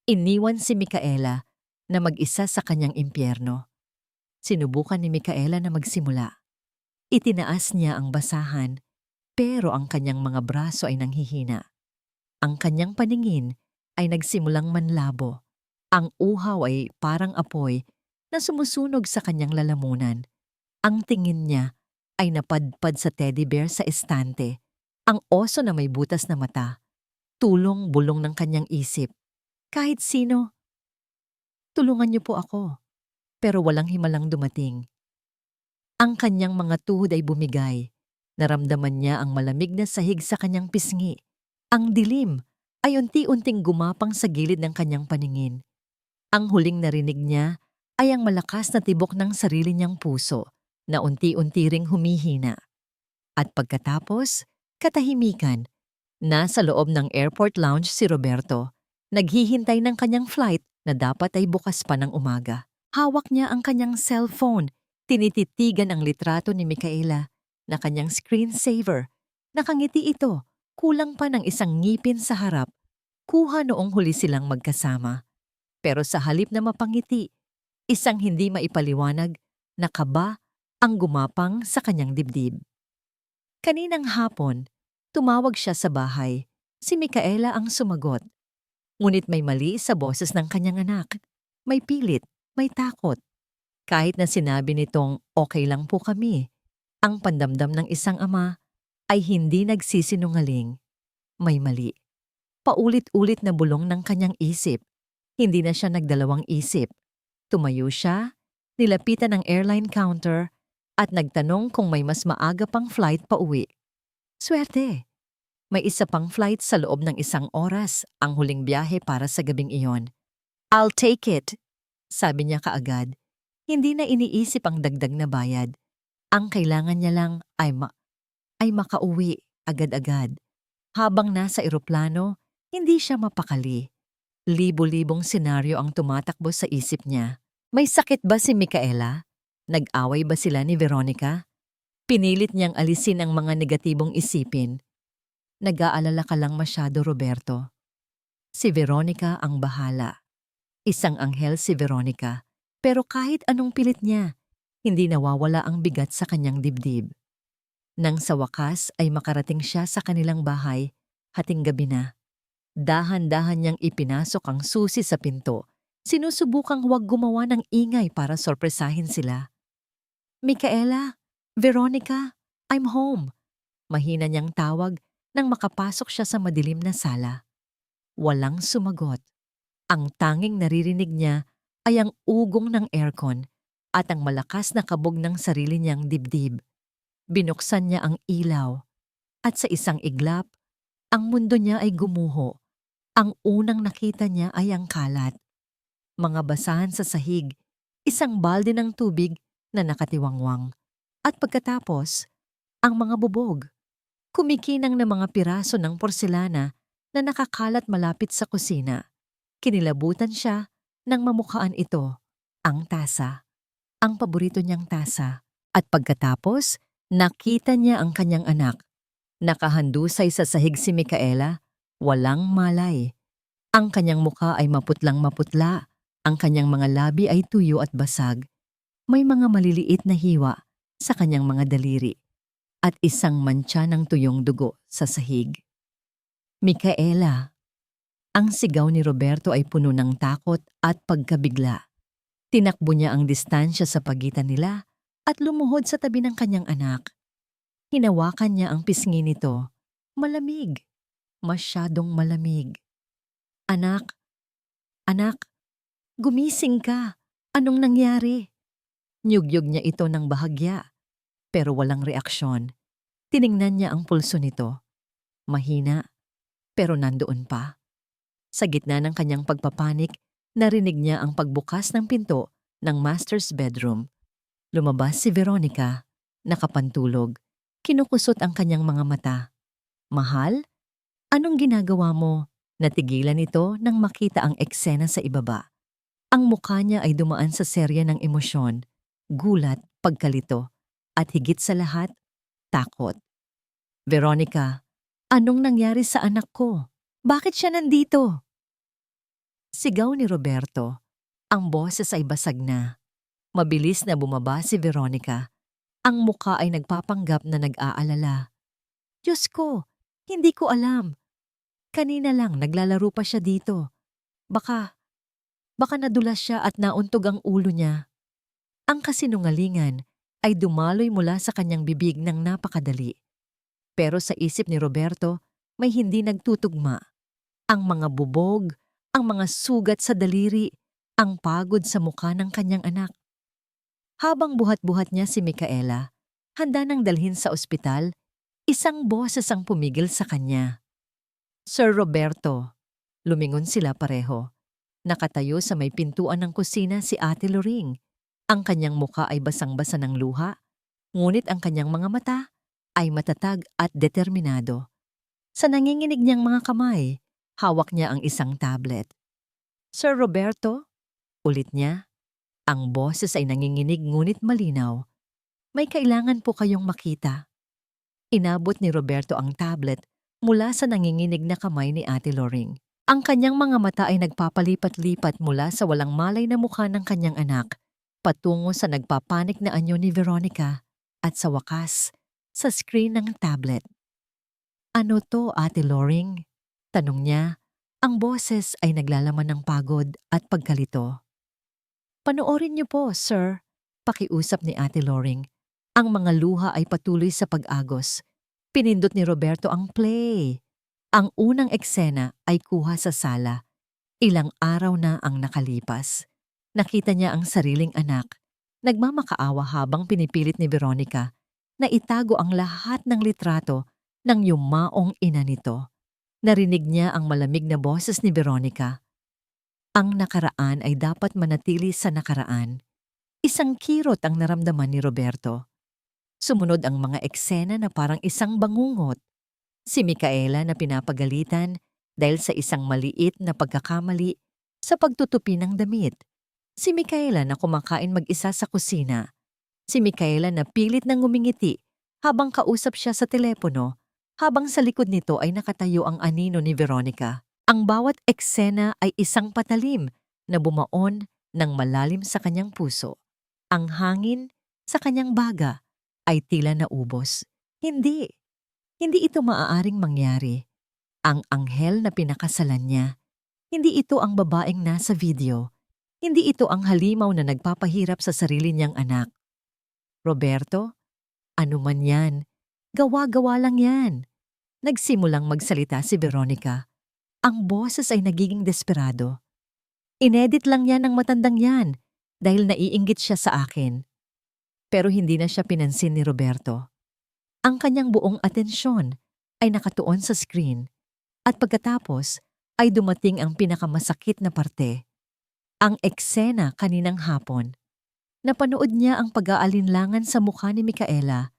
Iniwan si Micaela na mag-isa sa kanyang impyerno. Sinubukan ni Micaela na magsimula. Itinaas niya ang basahan, pero ang kanyang mga braso ay nanghihina. Ang kanyang paningin ay nagsimulang manlabo. Ang uhaw ay parang apoy na sumusunog sa kanyang lalamunan. Ang tingin niya ay napadpad sa teddy bear sa estante. Ang oso na may butas na mata. Tulong-bulong ng kanyang isip. Kahit sino, tulungan niyo po ako. Pero walang himalang dumating. Ang kanyang mga tuhod ay bumigay. Naramdaman niya ang malamig na sahig sa kanyang pisngi. Ang dilim ay unti-unting gumapang sa gilid ng kanyang paningin. Ang huling narinig niya ay ang malakas na tibok ng sarili niyang puso na unti-unti ring humihina. At pagkatapos, katahimikan, nasa loob ng airport lounge si Roberto, naghihintay ng kanyang flight na dapat ay bukas pa ng umaga. Hawak niya ang kanyang cellphone, tinititigan ang litrato ni Micaela na kanyang screensaver. Nakangiti ito, kulang pa ng isang ngipin sa harap, kuha noong huli silang magkasama. Pero sa halip na mapangiti, isang hindi maipaliwanag na kaba ang gumapang sa kanyang dibdib. Kaninang hapon, tumawag siya sa bahay. Si Micaela ang sumagot. Ngunit may mali sa boses ng kanyang anak. May pilit, may takot. Kahit na sinabi nitong okay lang po kami, ang pandamdam ng isang ama ay hindi nagsisinungaling. May mali. Paulit-ulit na bulong ng kanyang isip. Hindi na siya nagdalawang isip. Tumayo siya, nilapitan ang airline counter, at nagtanong kung may mas maaga pang flight pa uwi. Swerte! May isa pang flight sa loob ng 1 oras, ang huling biyahe para sa gabing iyon. I'll take it, sabi niya kaagad. Hindi na iniisip ang dagdag na bayad. Ang kailangan niya lang ay makauwi agad-agad. Habang nasa eroplano, hindi siya mapakali. Libo-libong senaryo ang tumatakbo sa isip niya. May sakit ba si Micaela? Nag-away ba sila ni Veronica? Pinilit niyang alisin ang mga negatibong isipin. Nag-aalala ka lang masyado, Roberto. Si Veronica ang bahala. Isang anghel si Veronica. Pero kahit anong pilit niya, hindi nawawala ang bigat sa kanyang dibdib. Nang sa wakas ay makarating siya sa kanilang bahay, hating gabi na. Dahan-dahan niyang ipinasok ang susi sa pinto. Sinusubukang huwag gumawa ng ingay para sorpresahin sila. Micaela, Veronica, I'm home. Mahina niyang tawag nang makapasok siya sa madilim na sala. Walang sumagot. Ang tanging naririnig niya ay ang ugong ng aircon at ang malakas na kabog ng sarili niyang dibdib. Binuksan niya ang ilaw at sa isang iglap, ang mundo niya ay gumuho. Ang unang nakita niya ay ang kalat. Mga basahan sa sahig, isang balde ng tubig na nakatiwangwang. At pagkatapos, ang mga bubog. Kumikinang na mga piraso ng porselana na nakakalat malapit sa kusina. Kinilabutan siya nang mamukhaan ito, ang tasa. Ang paborito niyang tasa. At pagkatapos, nakita niya ang kanyang anak. Nakahandusay sa sahig si Micaela, walang malay. Ang kanyang mukha ay maputlang maputla, ang kanyang mga labi ay tuyo at basag. May mga maliliit na hiwa sa kanyang mga daliri. at isang mantsa ng tuyong dugo sa sahig. Micaela! Ang sigaw ni Roberto ay puno ng takot at pagkabigla. Tinakbo niya ang distansya sa pagitan nila at lumuhod sa tabi ng kanyang anak. Hinawakan niya ang pisngi nito. Malamig. Masyadong malamig. Anak, anak, gumising ka. Anong nangyari? Nyugyug niya ito ng bahagya, pero walang reaksyon. Tiningnan niya ang pulso nito. Mahina, pero nandoon pa. Sa gitna ng kanyang pagpapanik, narinig niya ang pagbukas ng pinto ng master's bedroom. Lumabas si Veronica, nakapantulog. Kinukusot ang kanyang mga mata. Mahal? Anong ginagawa mo? Natigilan ito nang makita ang eksena sa ibaba. Ang mukha niya ay dumaan sa serya ng emosyon, gulat, pagkalito, at higit sa lahat, takot. Veronica, anong nangyari sa anak ko? Bakit siya nandito? Sigaw ni Roberto. Ang boses ay basag na. Mabilis na bumaba si Veronica. Ang mukha ay nagpapanggap na nag-aalala. Diyos ko, hindi ko alam. Kanina lang naglalaro pa siya dito. Baka nadulas siya at nauntog ang ulo niya. Ang kasinungalingan ay dumaloy mula sa kanyang bibig ng napakadali. Pero sa isip ni Roberto, may hindi nagtutugma. Ang mga bubog, ang mga sugat sa daliri, ang pagod sa mukha ng kanyang anak. Habang buhat-buhat niya si Micaela, handa nang dalhin sa ospital, isang boses ang pumigil sa kanya. Sir Roberto, lumingon sila pareho. Nakatayo sa may pintuan ng kusina si Ate Loring. Ang kanyang mukha ay basang-basa ng luha, ngunit ang kanyang mga mata ay matatag at determinado. Sa nanginginig niyang mga kamay, hawak niya ang isang tablet. Sir Roberto, ulit niya. Ang boses ay nanginginig ngunit malinaw. May kailangan po kayong makita. Inabot ni Roberto ang tablet mula sa nanginginig na kamay ni Ate Loring. Ang kanyang mga mata ay nagpapalipat-lipat mula sa walang malay na mukha ng kanyang anak, patungo sa nagpapanik na anyo ni Veronica, at sa wakas, sa screen ng tablet. Ano to, Ate Loring? Tanong niya. Ang boses ay naglalaman ng pagod at pagkalito. Panoorin niyo po, sir. Pakiusap ni Ate Loring. Ang mga luha ay patuloy sa pag-agos. Pinindot ni Roberto ang play. Ang unang eksena ay kuha sa sala. Ilang araw na ang nakalipas. Nakita niya ang sariling anak. Nagmamakaawa habang pinipilit ni Veronica na itago ang lahat ng litrato ng yumaong ina nito. Narinig niya ang malamig na boses ni Veronica. Ang nakaraan ay dapat manatili sa nakaraan. Isang kirot ang naramdaman ni Roberto. Sumunod ang mga eksena na parang isang bangungot. Si Micaela na pinapagalitan dahil sa isang maliit na pagkakamali sa pagtutupi ng damit. Si Micaela na kumakain mag-isa sa kusina. Si Micaela na pilit nang ngumingiti habang kausap siya sa telepono, habang sa likod nito ay nakatayo ang anino ni Veronica. Ang bawat eksena ay isang patalim na bumaon ng malalim sa kanyang puso. Ang hangin sa kanyang baga ay tila naubos. Hindi ito maaaring mangyari. Ang anghel na pinakasalan niya, hindi ito ang babaeng nasa video. Hindi ito ang halimaw na nagpapahirap sa sarili niyang anak. Roberto, ano man yan, gawa-gawa lang yan. Nagsimulang magsalita si Veronica. Ang boses ay nagiging desperado. Inedit lang yan ng matandang yan dahil naiinggit siya sa akin. Pero hindi na siya pinansin ni Roberto. Ang kanyang buong atensyon ay nakatuon sa screen at pagkatapos ay dumating ang pinakamasakit na parte. Ang eksena kaninang hapon. Napanood niya ang pag-aalinlangan sa mukha ni Micaela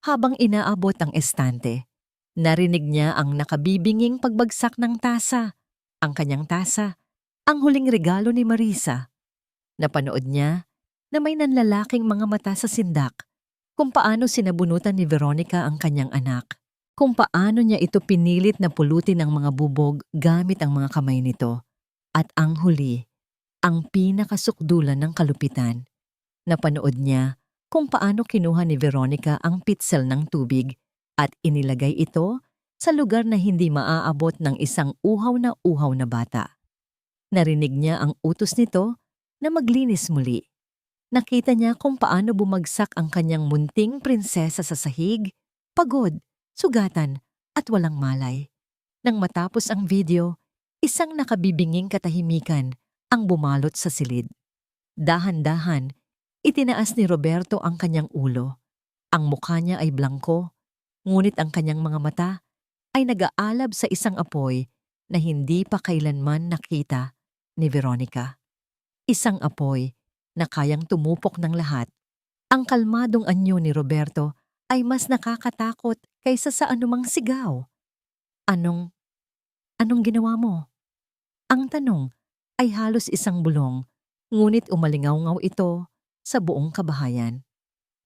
habang inaabot ang estante. Narinig niya ang nakabibinging pagbagsak ng tasa, ang kanyang tasa, ang huling regalo ni Marisa. Napanood niya na may nanlalaking mga mata sa sindak, kung paano sinabunutan ni Veronica ang kanyang anak, kung paano niya ito pinilit na pulutin ng mga bubog gamit ang mga kamay nito, at ang huli, ang pinakasukdulan ng kalupitan. Napanood niya kung paano kinuha ni Veronica ang pitsel ng tubig at inilagay ito sa lugar na hindi maaabot ng isang uhaw na bata. Narinig niya ang utos nito na maglinis muli. Nakita niya kung paano bumagsak ang kanyang munting prinsesa sa sahig, pagod, sugatan at walang malay. Nang matapos ang video, isang nakabibinging katahimikan ang bumalot sa silid. Dahan-dahan, itinaas ni Roberto ang kanyang ulo. Ang mukha niya ay blangko, ngunit ang kanyang mga mata ay nag-aalab sa isang apoy na hindi pa kailanman nakita ni Veronica. Isang apoy na kayang tumupok ng lahat. Ang kalmadong anyo ni Roberto ay mas nakakatakot kaysa sa anumang sigaw. Anong ginawa mo? Ang tanong ay halos isang bulong, ngunit umalingaw-ngaw ito sa buong kabahayan.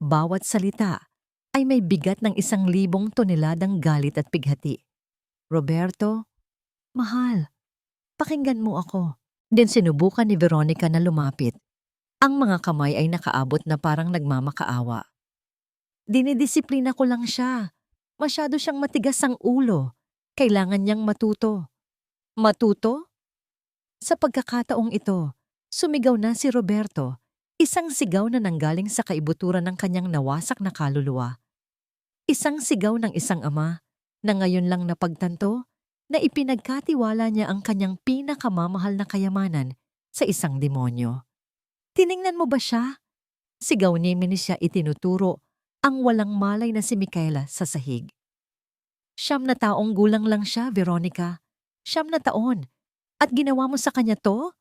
Bawat salita ay may bigat ng 1,000 toneladang galit at pighati. Roberto, mahal, pakinggan mo ako. Din sinubukan ni Veronica na lumapit. Ang mga kamay ay nakaabot na parang nagmamakaawa. Dinidisiplina ko lang siya. Masyado siyang matigas ang ulo. Kailangan niyang matuto. Matuto? Sa pagkakataong ito, sumigaw na si Roberto, isang sigaw na nanggaling sa kaibuturan ng kanyang nawasak na kaluluwa. Isang sigaw ng isang ama na ngayon lang napagtanto na ipinagkatiwala niya ang kanyang pinakamamahal na kayamanan sa isang demonyo. Tiningnan mo ba siya? Sigaw ni siya itinuturo ang walang malay na si Micaela sa sahig. 9 na taong gulang lang siya, Veronica. 9 na taon. At ginawa mo sa kanya to?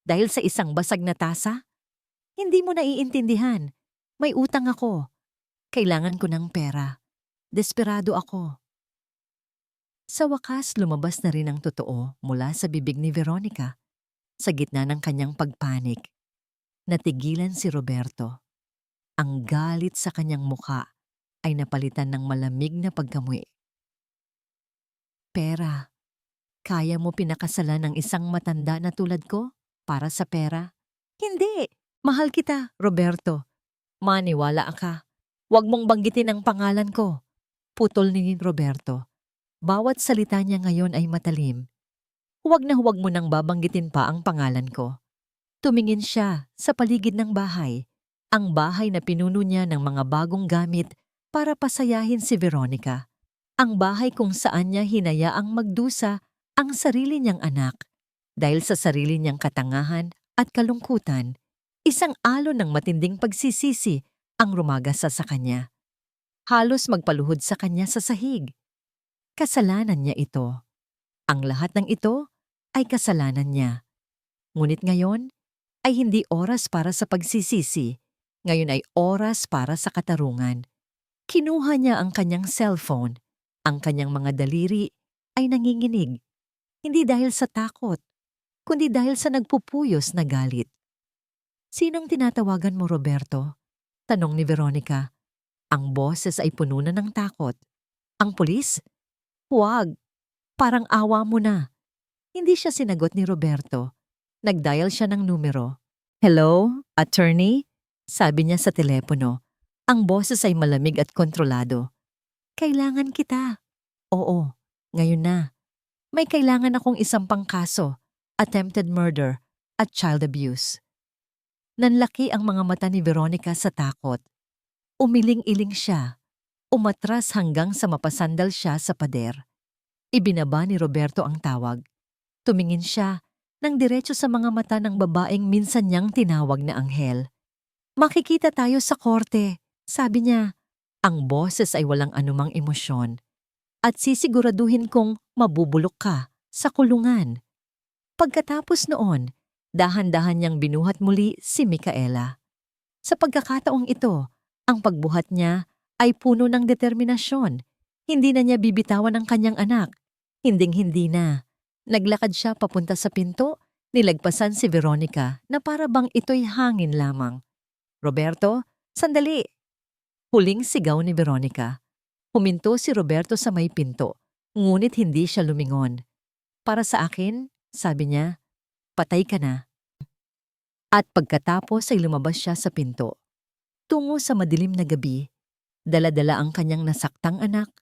Dahil sa isang basag na tasa? Hindi mo naiintindihan. May utang ako. Kailangan ko ng pera. Desperado ako. Sa wakas, lumabas na rin ang totoo mula sa bibig ni Veronica. Sa gitna ng kanyang pagpanik, natigilan si Roberto. Ang galit sa kanyang muka ay napalitan ng malamig na pagkamuhi. Pera. Kaya mo pinakasalan ng isang matanda na tulad ko para sa pera? Hindi. Mahal kita, Roberto. Maniwala ka. Huwag mong banggitin ang pangalan ko. Putol ni Roberto. Bawat salita niya ngayon ay matalim. Huwag na huwag mo nang babanggitin pa ang pangalan ko. Tumingin siya sa paligid ng bahay. Ang bahay na pinuno niya ng mga bagong gamit para pasayahin si Veronica. Ang bahay kung saan niya hinayaang magdusa ang sarili niyang anak. Dahil sa sarili niyang katangahan at kalungkutan, isang alon ng matinding pagsisisi ang rumagasa sa kanya. Halos magpaluhod sa kanya sa sahig. Kasalanan niya ito. Ang lahat ng ito ay kasalanan niya. Ngunit ngayon ay hindi oras para sa pagsisisi. Ngayon ay oras para sa katarungan. Kinuha niya ang kanyang cellphone. Ang kanyang mga daliri ay nanginginig. Hindi dahil sa takot, kundi dahil sa nagpupuyos na galit. Sinong tinatawagan mo, Roberto? Tanong ni Veronica. Ang boses ay puno na ng takot. Ang pulis? Huwag. Parang awa mo na. Hindi siya sinagot ni Roberto. Nag-dial siya ng numero. Hello, attorney? Sabi niya sa telepono. Ang boses ay malamig at kontrolado. Kailangan kita. Oo, ngayon na. May kailangan akong isang pangkaso, attempted murder at child abuse. Nanlaki ang mga mata ni Veronica sa takot. Umiling-iling siya. Umatras hanggang sa mapasandal siya sa pader. Ibinaba ni Roberto ang tawag. Tumingin siya nang diretso sa mga mata ng babaeng minsan niyang tinawag na anghel. Makikita tayo sa korte, sabi niya. Ang boses ay walang anumang emosyon. At sisiguraduhin kong mabubulok ka sa kulungan. Pagkatapos noon, dahan-dahan niyang binuhat muli si Micaela. Sa pagkakataong ito, ang pagbuhat niya ay puno ng determinasyon. Hindi na niya bibitawan ang kanyang anak. Hinding-hindi na. Naglakad siya papunta sa pinto, nilagpasan si Veronica na para bang ito'y hangin lamang. Roberto, sandali! Huling sigaw ni Veronica. Huminto si Roberto sa may pinto, ngunit hindi siya lumingon. Para sa akin, sabi niya, patay ka na. At pagkatapos ay lumabas siya sa pinto. tungo sa madilim na gabi, dala-dala ang kanyang nasaktang anak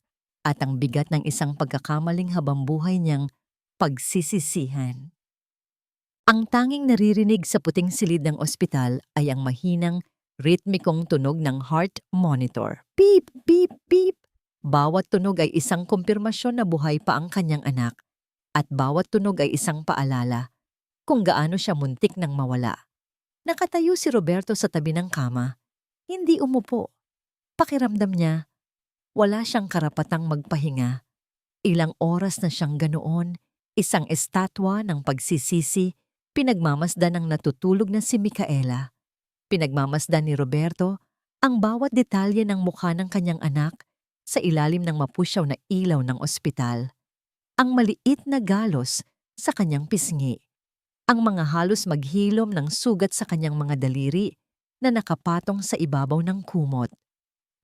at ang bigat ng isang pagkakamaling habambuhay niyang pagsisisihan. Ang tanging naririnig sa puting silid ng ospital ay ang mahinang, ritmikong tunog ng heart monitor. Beep, beep, beep! Bawat tunog ay isang kumpirmasyon na buhay pa ang kanyang anak at bawat tunog ay isang paalala kung gaano siya muntik nang mawala. Nakatayo si Roberto sa tabi ng kama. Hindi umupo. Pakiramdam niya, wala siyang karapatang magpahinga. Ilang oras na siyang ganoon, isang estatwa ng pagsisisi, pinagmamasdan ng natutulog na si Micaela. Pinagmamasdan ni Roberto ang bawat detalye ng mukha ng kanyang anak sa ilalim ng mapusyaw na ilaw ng ospital. Ang maliit na galos sa kanyang pisngi. Ang mga halos maghilom ng sugat sa kanyang mga daliri na nakapatong sa ibabaw ng kumot.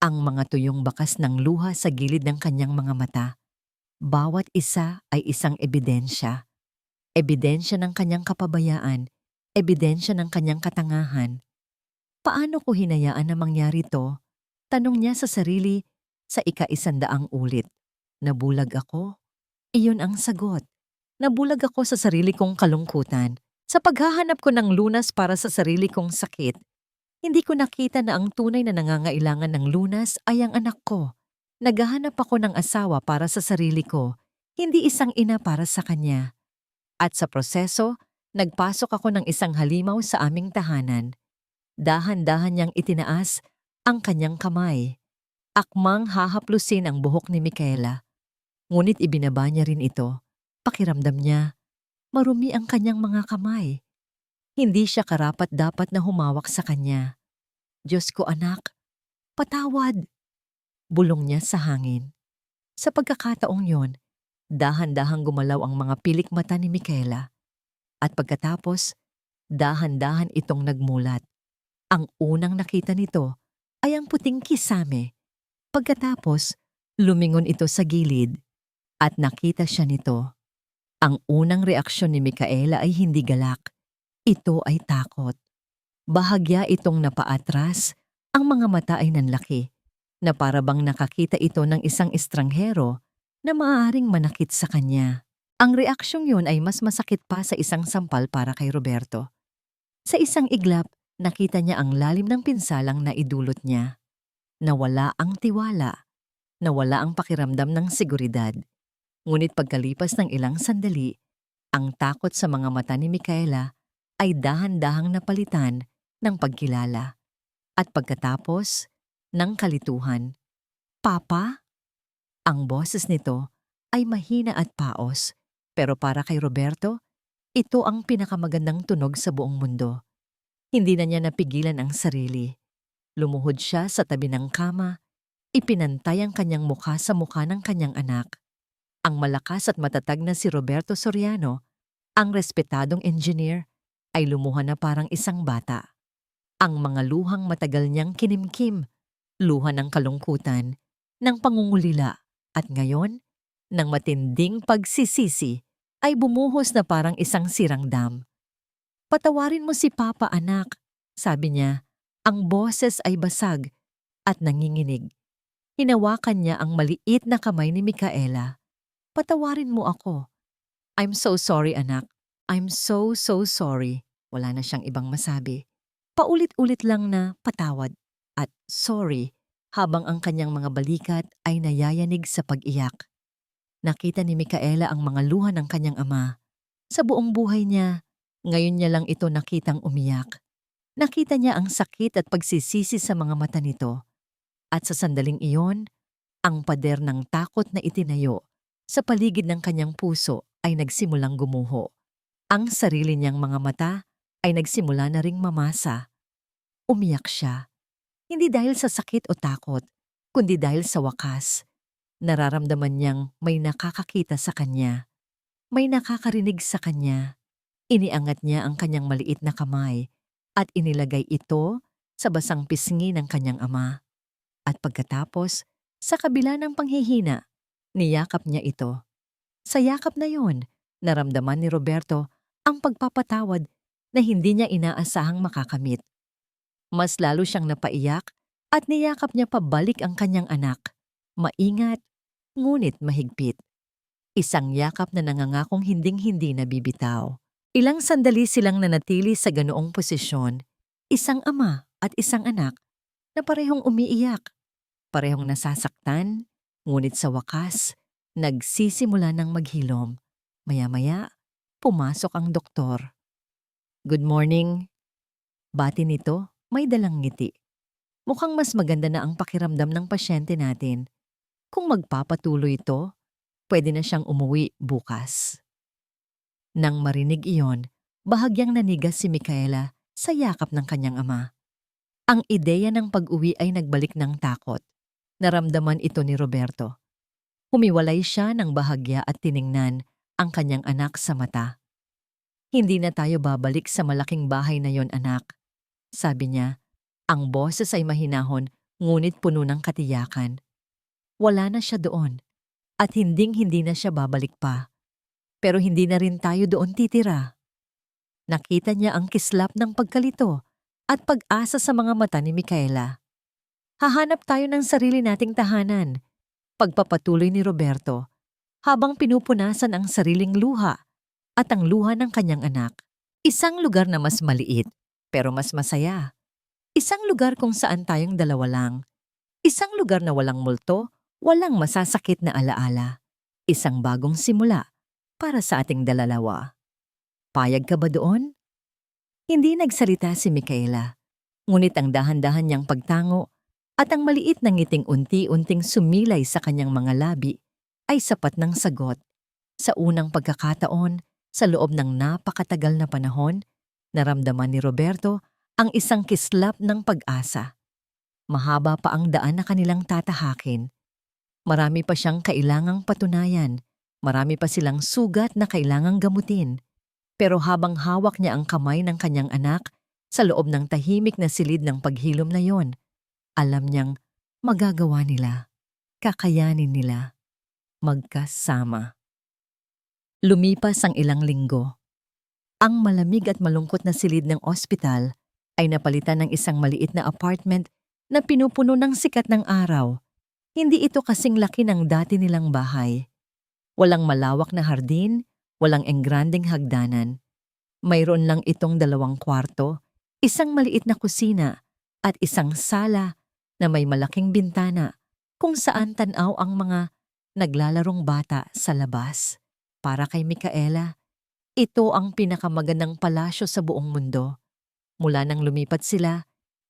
Ang mga tuyong bakas ng luha sa gilid ng kanyang mga mata. Bawat isa ay isang ebidensya. Ebidensya ng kanyang kapabayaan, ebidensya ng kanyang katangahan. Paano ko hinayaan na mangyari to? Tanong niya sa sarili sa ika-100 ulit. Nabulag ako? Iyon ang sagot. Nabulag ako sa sarili kong kalungkutan. Sa paghahanap ko ng lunas para sa sarili kong sakit, hindi ko nakita na ang tunay na nangangailangan ng lunas ay ang anak ko. Naghahanap ako ng asawa para sa sarili ko, hindi isang ina para sa kanya. At sa proseso, nagpasok ako ng isang halimaw sa aming tahanan. Dahan-dahan niyang itinaas ang kanyang kamay. Akmang hahaplusin ang buhok ni Micaela. Ngunit ibinaba niya rin ito. Pakiramdam niya, marumi ang kanyang mga kamay. Hindi siya karapat-dapat na humawak sa kanya. Diyos ko anak, patawad! Bulong niya sa hangin. Sa pagkakataong yon, dahan-dahang gumalaw ang mga pilik mata ni Micaela. At pagkatapos, dahan-dahan itong nagmulat. Ang unang nakita nito ay ang puting kisame. Pagkatapos, lumingon ito sa gilid at nakita siya nito. Ang unang reaksyon ni Micaela ay hindi galak. Ito ay takot. Bahagya itong napaatras, ang mga mata ay nanlaki, na para bang nakakita ito ng isang estranghero na maaaring manakit sa kanya. Ang reaksyong yun ay mas masakit pa sa isang sampal para kay Roberto. Sa isang iglap, nakita niya ang lalim ng pinsalang na idulot niya. Nawala ang tiwala, nawala ang pakiramdam ng seguridad. Ngunit pagkalipas ng ilang sandali, ang takot sa mga mata ni Micaela ay dahan-dahang napalitan ng pagkilala. At pagkatapos, ng kalituhan. Papa? Ang boses nito ay mahina at paos, pero para kay Roberto, ito ang pinakamagandang tunog sa buong mundo. Hindi na niya napigilan ang sarili. Lumuhod siya sa tabi ng kama, ipinantay ang kanyang mukha sa mukha ng kanyang anak. Ang malakas at matatag na si Roberto Soriano, ang respetadong engineer, ay lumuha na parang isang bata. Ang mga luhang matagal niyang kinimkim, luha ng kalungkutan, ng pangungulila, at ngayon, ng matinding pagsisisi, ay bumuhos na parang isang sirang dam. Patawarin mo si Papa anak, sabi niya. Ang boses ay basag at nanginginig. Hinawakan niya ang maliit na kamay ni Micaela. Patawarin mo ako. I'm so sorry anak. I'm so sorry. Wala na siyang ibang masabi. Paulit-ulit lang na patawad at sorry habang ang kanyang mga balikat ay nayayanig sa pag-iyak. Nakita ni Micaela ang mga luha ng kanyang ama. Sa buong buhay niya, ngayon niya lang ito nakitang umiyak. Nakita niya ang sakit at pagsisisi sa mga mata nito. At sa sandaling iyon, ang pader ng takot na itinayo sa paligid ng kanyang puso ay nagsimulang gumuho. Ang sarili niyang mga mata ay nagsimula na ring mamasa. Umiyak siya. Hindi dahil sa sakit o takot, kundi dahil sa wakas. Nararamdaman niyang may nakakakita sa kanya. May nakakarinig sa kanya. Iniangat niya ang kanyang maliit na kamay at inilagay ito sa basang pisngi ng kanyang ama. At pagkatapos, sa kabila ng panghihina, niyakap niya ito. Sa yakap na yon, naramdaman ni Roberto ang pagpapatawad na hindi niya inaasahang makakamit. Mas lalo siyang napaiyak at niyakap niya pabalik ang kanyang anak. Maingat, ngunit mahigpit. Isang yakap na nangangakong hinding-hindi nabibitaw. Ilang sandali silang nanatili sa ganoong posisyon, isang ama at isang anak na parehong umiiyak, parehong nasasaktan, ngunit sa wakas, nagsisimula ng maghilom. Maya-maya, pumasok ang doktor. "Good morning." Bati nito, may dalang ngiti. Mukhang mas maganda na ang pakiramdam ng pasyente natin. Kung magpapatuloy ito, pwede na siyang umuwi bukas. Nang marinig iyon, bahagyang nanigas si Micaela sa yakap ng kanyang ama. Ang ideya ng pag-uwi ay nagbalik ng takot. Naramdaman ito ni Roberto. Humiwalay siya ng bahagya at tiningnan ang kanyang anak sa mata. "Hindi na tayo babalik sa malaking bahay na yon, anak," sabi niya. Ang boses ay mahinahon ngunit puno ng katiyakan. Wala na siya doon at hinding-hindi na siya babalik pa. Pero hindi na rin tayo doon titira. Nakita niya ang kislap ng pagkalito at pag-asa sa mga mata ni Micaela. "Hahanap tayo ng sarili nating tahanan," pagpapatuloy ni Roberto, habang pinupunasan ang sariling luha at ang luha ng kanyang anak. Isang lugar na mas maliit, pero mas masaya. Isang lugar kung saan tayong dalawa lang. Isang lugar na walang multo, walang masasakit na alaala. Isang bagong simula para sa ating dalawa. Payag ka ba doon? Hindi nagsalita si Micaela, ngunit ang dahan-dahan niyang pagtango at ang maliit na ngiting unti-unting sumilay sa kanyang mga labi ay sapat ng sagot. Sa unang pagkakataon, sa loob ng napakatagal na panahon, naramdaman ni Roberto ang isang kislap ng pag-asa. Mahaba pa ang daan na kanilang tatahakin. Marami pa siyang kailangang patunayan. Marami pa silang sugat na kailangang gamutin. Pero habang hawak niya ang kamay ng kanyang anak sa loob ng tahimik na silid ng paghilom na yon, alam niyang magagawa nila, kakayanin nila, magkasama. Lumipas ang ilang linggo. Ang malamig at malungkot na silid ng ospital ay napalitan ng isang maliit na apartment na pinupuno ng sikat ng araw. Hindi ito kasing laki ng dati nilang bahay. Walang malawak na hardin, walang engrandeng hagdanan. Mayroon lang itong 2 kwarto, isang maliit na kusina, at isang sala na may malaking bintana kung saan tanaw ang mga naglalarong bata sa labas. Para kay Micaela, ito ang pinakamagandang palasyo sa buong mundo. Mula nang lumipat sila,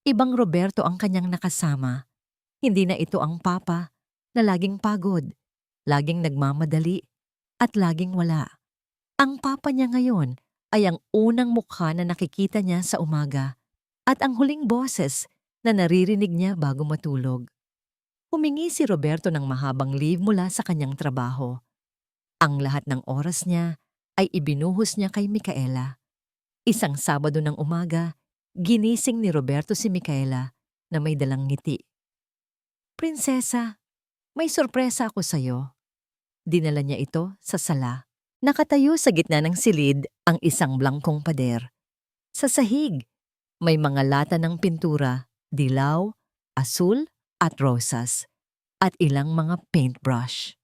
ibang Roberto ang kanyang nakasama. Hindi na ito ang papa na laging pagod, laging nagmamadali, at laging wala. Ang papa niya ngayon ay ang unang mukha na nakikita niya sa umaga at ang huling boses na naririnig niya bago matulog. Humingi si Roberto ng mahabang leave mula sa kanyang trabaho. Ang lahat ng oras niya ay ibinuhos niya kay Micaela. Isang Sabado ng umaga, ginising ni Roberto si Micaela na may dalang ngiti. "Prinsesa, may sorpresa ako sa'yo." Dinala niya ito sa sala. Nakatayo sa gitna ng silid ang isang blangkong pader. Sa sahig, may mga lata ng pintura, dilaw, asul at rosas, at ilang mga paintbrush.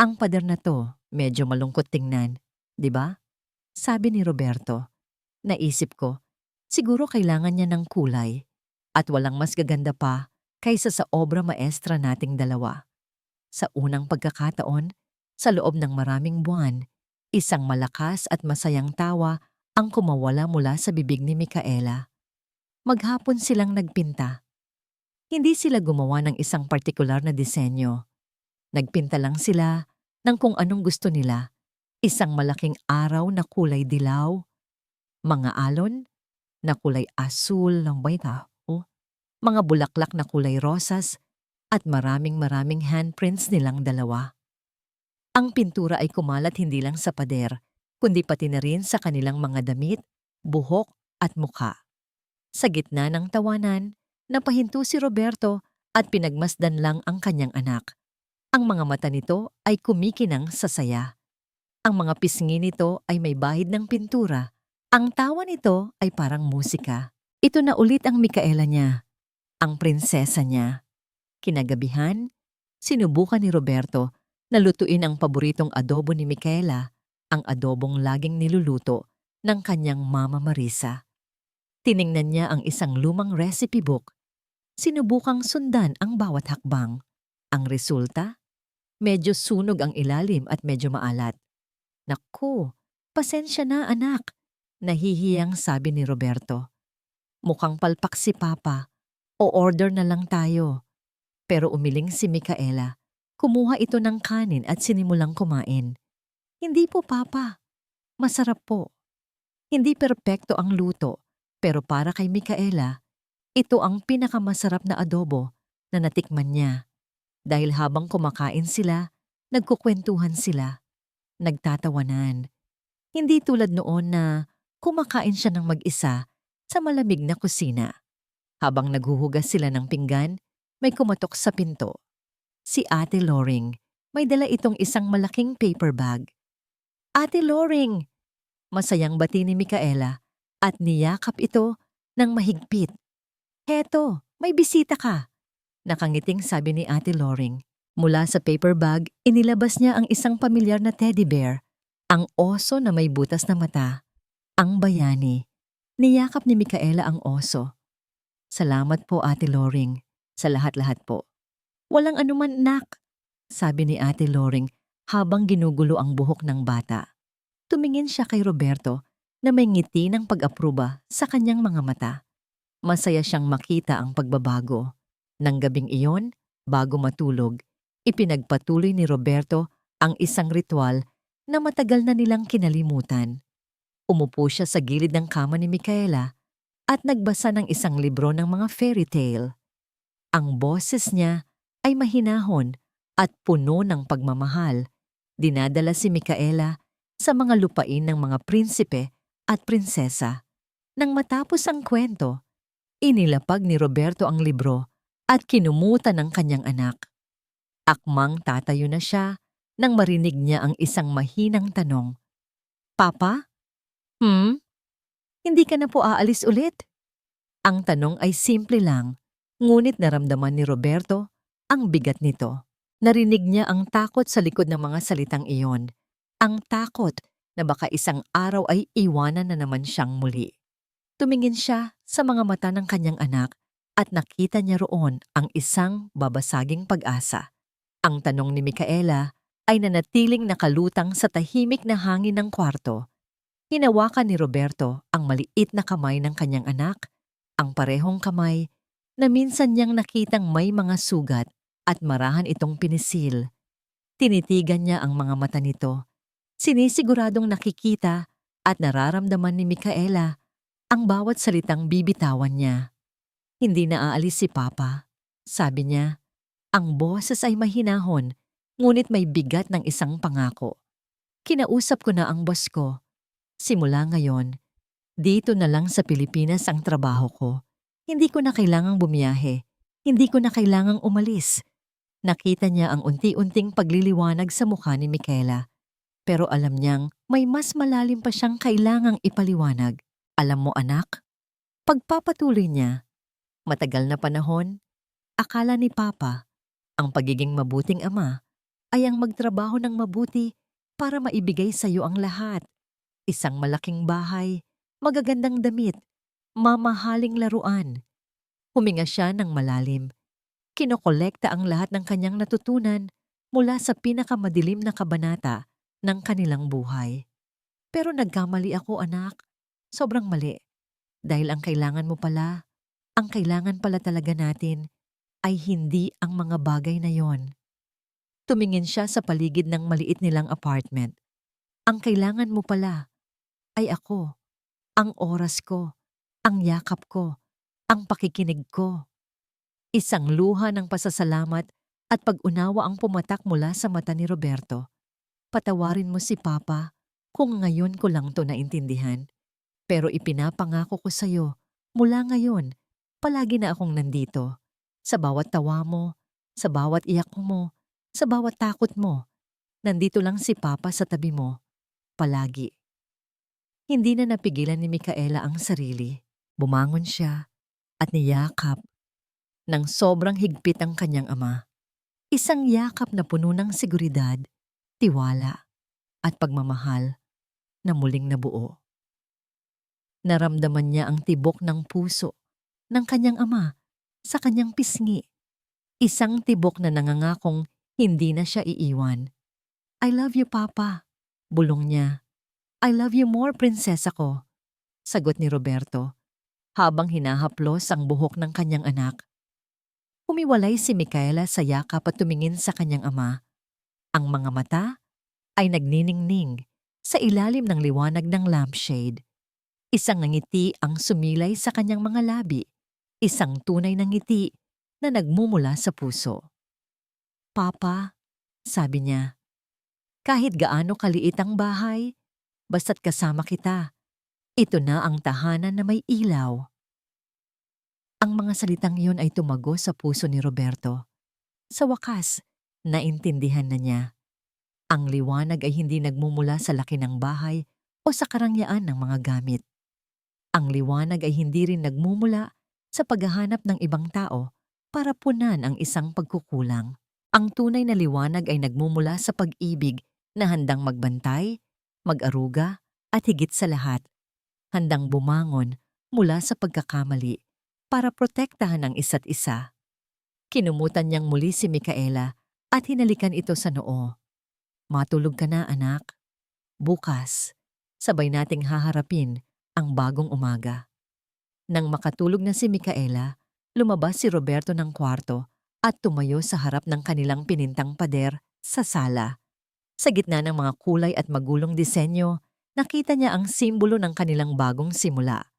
"Ang pader na to, medyo malungkot tingnan, di ba?" sabi ni Roberto. Naisip ko, siguro kailangan niya ng kulay at walang mas gaganda pa kaysa sa obra maestra nating dalawa. Sa unang pagkakataon, sa loob ng maraming buwan, isang malakas at masayang tawa ang kumawala mula sa bibig ni Micaela. Maghapon silang nagpinta. Hindi sila gumawa ng isang partikular na disenyo. Nagpinta lang sila ng kung anong gusto nila. Isang malaking araw na kulay dilaw, mga alon na kulay asul ng bayta, mga bulaklak na kulay rosas, at maraming handprints nilang dalawa. Ang pintura ay kumalat hindi lang sa pader, kundi pati na rin sa kanilang mga damit, buhok at mukha. Sa gitna ng tawanan, napahinto si Roberto at pinagmasdan lang ang kanyang anak. Ang mga mata nito ay kumikinang sa saya. Ang mga pisngi nito ay may bahid ng pintura. Ang tawa nito ay parang musika. Ito na ulit ang Micaela niya, ang prinsesa niya. Kinagabihan, sinubukan ni Roberto na lutuin ang paboritong adobo ni Micaela, ang adobong laging niluluto ng kanyang Mama Marisa. Tiningnan niya ang isang lumang recipe book. Sinubukang sundan ang bawat hakbang. Ang resulta? Medyo sunog ang ilalim at medyo maalat. Naku, pasensya na anak, nahihiyang sabi ni Roberto. Mukhang palpak si Papa. O-order na lang tayo. Pero umiling si Micaela. Kumuha ito ng kanin at sinimulang kumain. Hindi po, Papa. Masarap po. Hindi perpekto ang luto, pero para kay Micaela, ito ang pinakamasarap na adobo na natikman niya. Dahil habang kumakain sila, nagkukwentuhan sila, nagtatawanan. Hindi tulad noon na kumakain siya ng mag-isa sa malamig na kusina. Habang naghuhugas sila ng pinggan, may kumatok sa pinto. Si Ate Loring. May dala itong isang malaking paper bag. Ate Loring! Masayang bati ni Micaela at niyakap ito ng mahigpit. Heto, may bisita ka. Nakangiting sabi ni Ate Loring. Mula sa paper bag, inilabas niya ang isang pamilyar na teddy bear, ang oso na may butas na mata, ang bayani. Niyakap ni Micaela ang oso. Salamat po, Ate Loring, sa lahat-lahat po. Walang anuman, nak, sabi ni Ate Loring habang ginugulo ang buhok ng bata. Tumingin siya kay Roberto na may ngiti ng pag-apruba sa kanyang mga mata. Masaya siyang makita ang pagbabago. Nang gabing iyon, bago matulog, ipinagpatuloy ni Roberto ang isang ritual na matagal na nilang kinalimutan. Umupo siya sa gilid ng kama ni Micaela at nagbasa ng isang libro ng mga fairy tale. Ang boses niya ay mahinahon at puno ng pagmamahal. Dinadala si Micaela sa mga lupain ng mga prinsipe at prinsesa. Nang matapos ang kwento, inilapag ni Roberto ang libro at kinumutan ng kanyang anak. Akmang tatayo na siya nang marinig niya ang isang mahinang tanong. Papa? Hindi ka na po aalis ulit? Ang tanong ay simple lang, ngunit naramdaman ni Roberto ang bigat nito. Narinig niya ang takot sa likod ng mga salitang iyon. Ang takot na baka isang araw ay iwanan na naman siyang muli. Tumingin siya sa mga mata ng kanyang anak at nakita niya roon ang isang babasaging pag-asa. Ang tanong ni Micaela ay nanatiling nakalutang sa tahimik na hangin ng kwarto. Hinawakan ni Roberto ang maliit na kamay ng kanyang anak, ang parehong kamay na minsan niyang nakitang may mga sugat at marahan itong pinisil. Tinitigan niya ang mga mata nito. Sinisiguradong nakikita at nararamdaman ni Micaela ang bawat salitang bibitawan niya. Hindi na aalis si Papa, sabi niya. Ang boses ay mahinahon, ngunit may bigat ng isang pangako. Kinausap ko na ang boss ko. Simula ngayon, dito na lang sa Pilipinas ang trabaho ko. Hindi ko na kailangang bumiyahe. Hindi ko na kailangang umalis. Nakita niya ang unti-unting pagliliwanag sa mukha ni Micaela. Pero alam niyang may mas malalim pa siyang kailangang ipaliwanag. Alam mo anak, pagpapatuloy niya, matagal na panahon, akala ni Papa, ang pagiging mabuting ama ay ang magtrabaho ng mabuti para maibigay sa iyo ang lahat. Isang malaking bahay, magagandang damit, mamahaling laruan. Huminga siya ng malalim. Kinokolekta ang lahat ng kanyang natutunan mula sa pinakamadilim na kabanata ng kanilang buhay. Pero nagkamali ako anak, sobrang mali. Dahil ang kailangan mo pala, ang kailangan pala talaga natin ay hindi ang mga bagay na yon. Tumingin siya sa paligid ng maliit nilang apartment. Ang kailangan mo pala ay ako, ang oras ko, ang yakap ko, ang pakikinig ko. Isang luha ng pasasalamat at pag-unawa ang pumatak mula sa mata ni Roberto. Patawarin mo si Papa kung ngayon ko lang to naintindihan. Pero ipinapangako ko sa'yo, mula ngayon, palagi na akong nandito. Sa bawat tawa mo, sa bawat iyak mo, sa bawat takot mo, nandito lang si Papa sa tabi mo, palagi. Hindi na napigilan ni Micaela ang sarili. Bumangon siya at niyakap ng sobrang higpit ang kanyang ama. Isang yakap na puno ng seguridad, tiwala, at pagmamahal na muling nabuo. Naramdaman niya ang tibok ng puso ng kanyang ama sa kanyang pisngi. Isang tibok na nangangakong hindi na siya iiwan. "I love you, Papa," bulong niya. "I love you more, prinsesa ko," sagot ni Roberto habang hinahaplos ang buhok ng kanyang anak. Humiwalay si Micaela sa yakap at tumingin sa kanyang ama. Ang mga mata ay nagniningning sa ilalim ng liwanag ng lampshade. Isang ngiti ang sumilay sa kanyang mga labi, isang tunay na ngiti na nagmumula sa puso. "Papa," sabi niya, "kahit gaano kaliit ang bahay, basta't kasama kita, ito na ang tahanan na may ilaw." Ang mga salitang iyon ay tumago sa puso ni Roberto. Sa wakas, naintindihan na niya. Ang liwanag ay hindi nagmumula sa laki ng bahay o sa karangyaan ng mga gamit. Ang liwanag ay hindi rin nagmumula sa paghahanap ng ibang tao para punan ang isang pagkukulang. Ang tunay na liwanag ay nagmumula sa pag-ibig na handang magbantay, mag-aruga, at higit sa lahat, handang bumangon mula sa pagkakamali para protektahan ang isa't isa. Kinumutan niyang muli si Micaela at hinalikan ito sa noo. "Matulog ka na, anak. Bukas, sabay nating haharapin ang bagong umaga." Nang makatulog na si Micaela, lumabas si Roberto ng kwarto at tumayo sa harap ng kanilang pinintang pader sa sala. Sa gitna ng mga kulay at magulong disenyo, nakita niya ang simbolo ng kanilang bagong simula.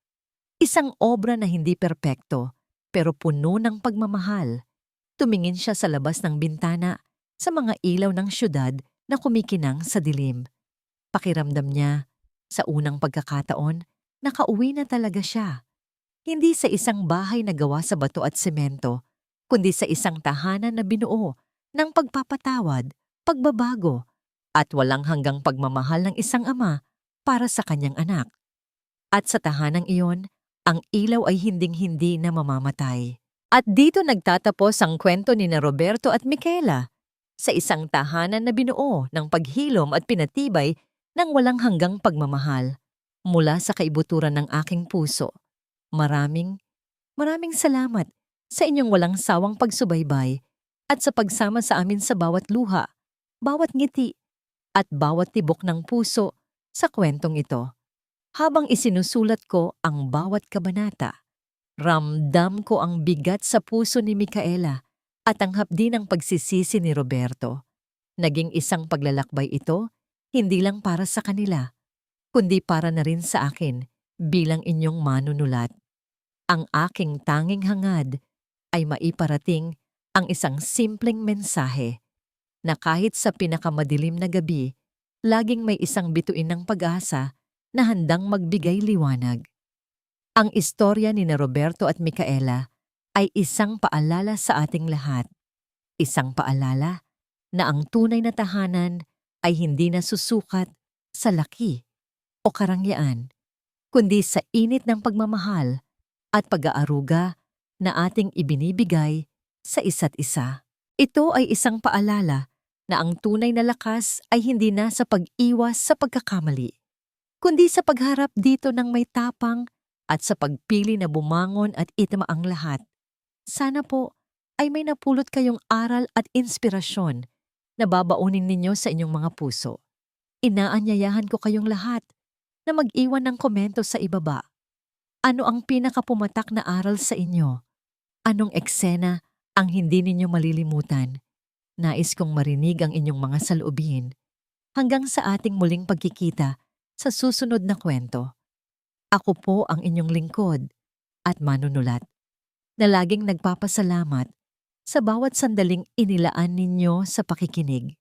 Isang obra na hindi perpekto, pero puno ng pagmamahal. Tumingin siya sa labas ng bintana, sa mga ilaw ng syudad na kumikinang sa dilim. Pakiramdam niya, sa unang pagkakataon, nakauwi na talaga siya. Hindi sa isang bahay na gawa sa bato at semento, kundi sa isang tahanan na binuo ng pagpapatawad, pagbabago, at walang hanggang pagmamahal ng isang ama para sa kanyang anak. At sa tahanang iyon, ang ilaw ay hinding-hindi na mamamatay. At dito nagtatapos ang kwento ni na Roberto at Micaela sa isang tahanan na binuo ng paghilom at pinatibay ng walang hanggang pagmamahal. Mula sa kaibuturan ng aking puso, maraming salamat sa inyong walang sawang pagsubaybay at sa pagsama sa amin sa bawat luha, bawat ngiti, at bawat tibok ng puso sa kwentong ito. Habang isinusulat ko ang bawat kabanata, ramdam ko ang bigat sa puso ni Micaela at ang hapdi ng pagsisisi ni Roberto. Naging isang paglalakbay ito, hindi lang para sa kanila, kundi para na rin sa akin bilang inyong manunulat. Ang aking tanging hangad ay maiparating ang isang simpleng mensahe na kahit sa pinakamadilim na gabi, laging may isang bituin ng pag-asa na handang magbigay liwanag. Ang istorya ni na Roberto at Micaela ay isang paalala sa ating lahat. Isang paalala na ang tunay na tahanan ay hindi nasusukat sa laki o karangyaan, kundi sa init ng pagmamahal at pag-aaruga na ating ibinibigay sa isa't isa. Ito ay isang paalala na ang tunay na lakas ay hindi na sa pag-iwas sa pagkakamali, kundi sa pagharap dito ng may tapang at sa pagpili na bumangon at itama ang lahat. Sana po ay may napulot kayong aral at inspirasyon na babaunin ninyo sa inyong mga puso. Inaanyayahan ko kayong lahat na mag-iwan ng komento sa ibaba. Ano ang pinakapumatak na aral sa inyo? Anong eksena ang hindi ninyo malilimutan? Nais kong marinig ang inyong mga saloobin. Hanggang sa ating muling pagkikita sa susunod na kwento. Ako po ang inyong lingkod at manunulat na laging nagpapasalamat sa bawat sandaling inilaan ninyo sa pakikinig.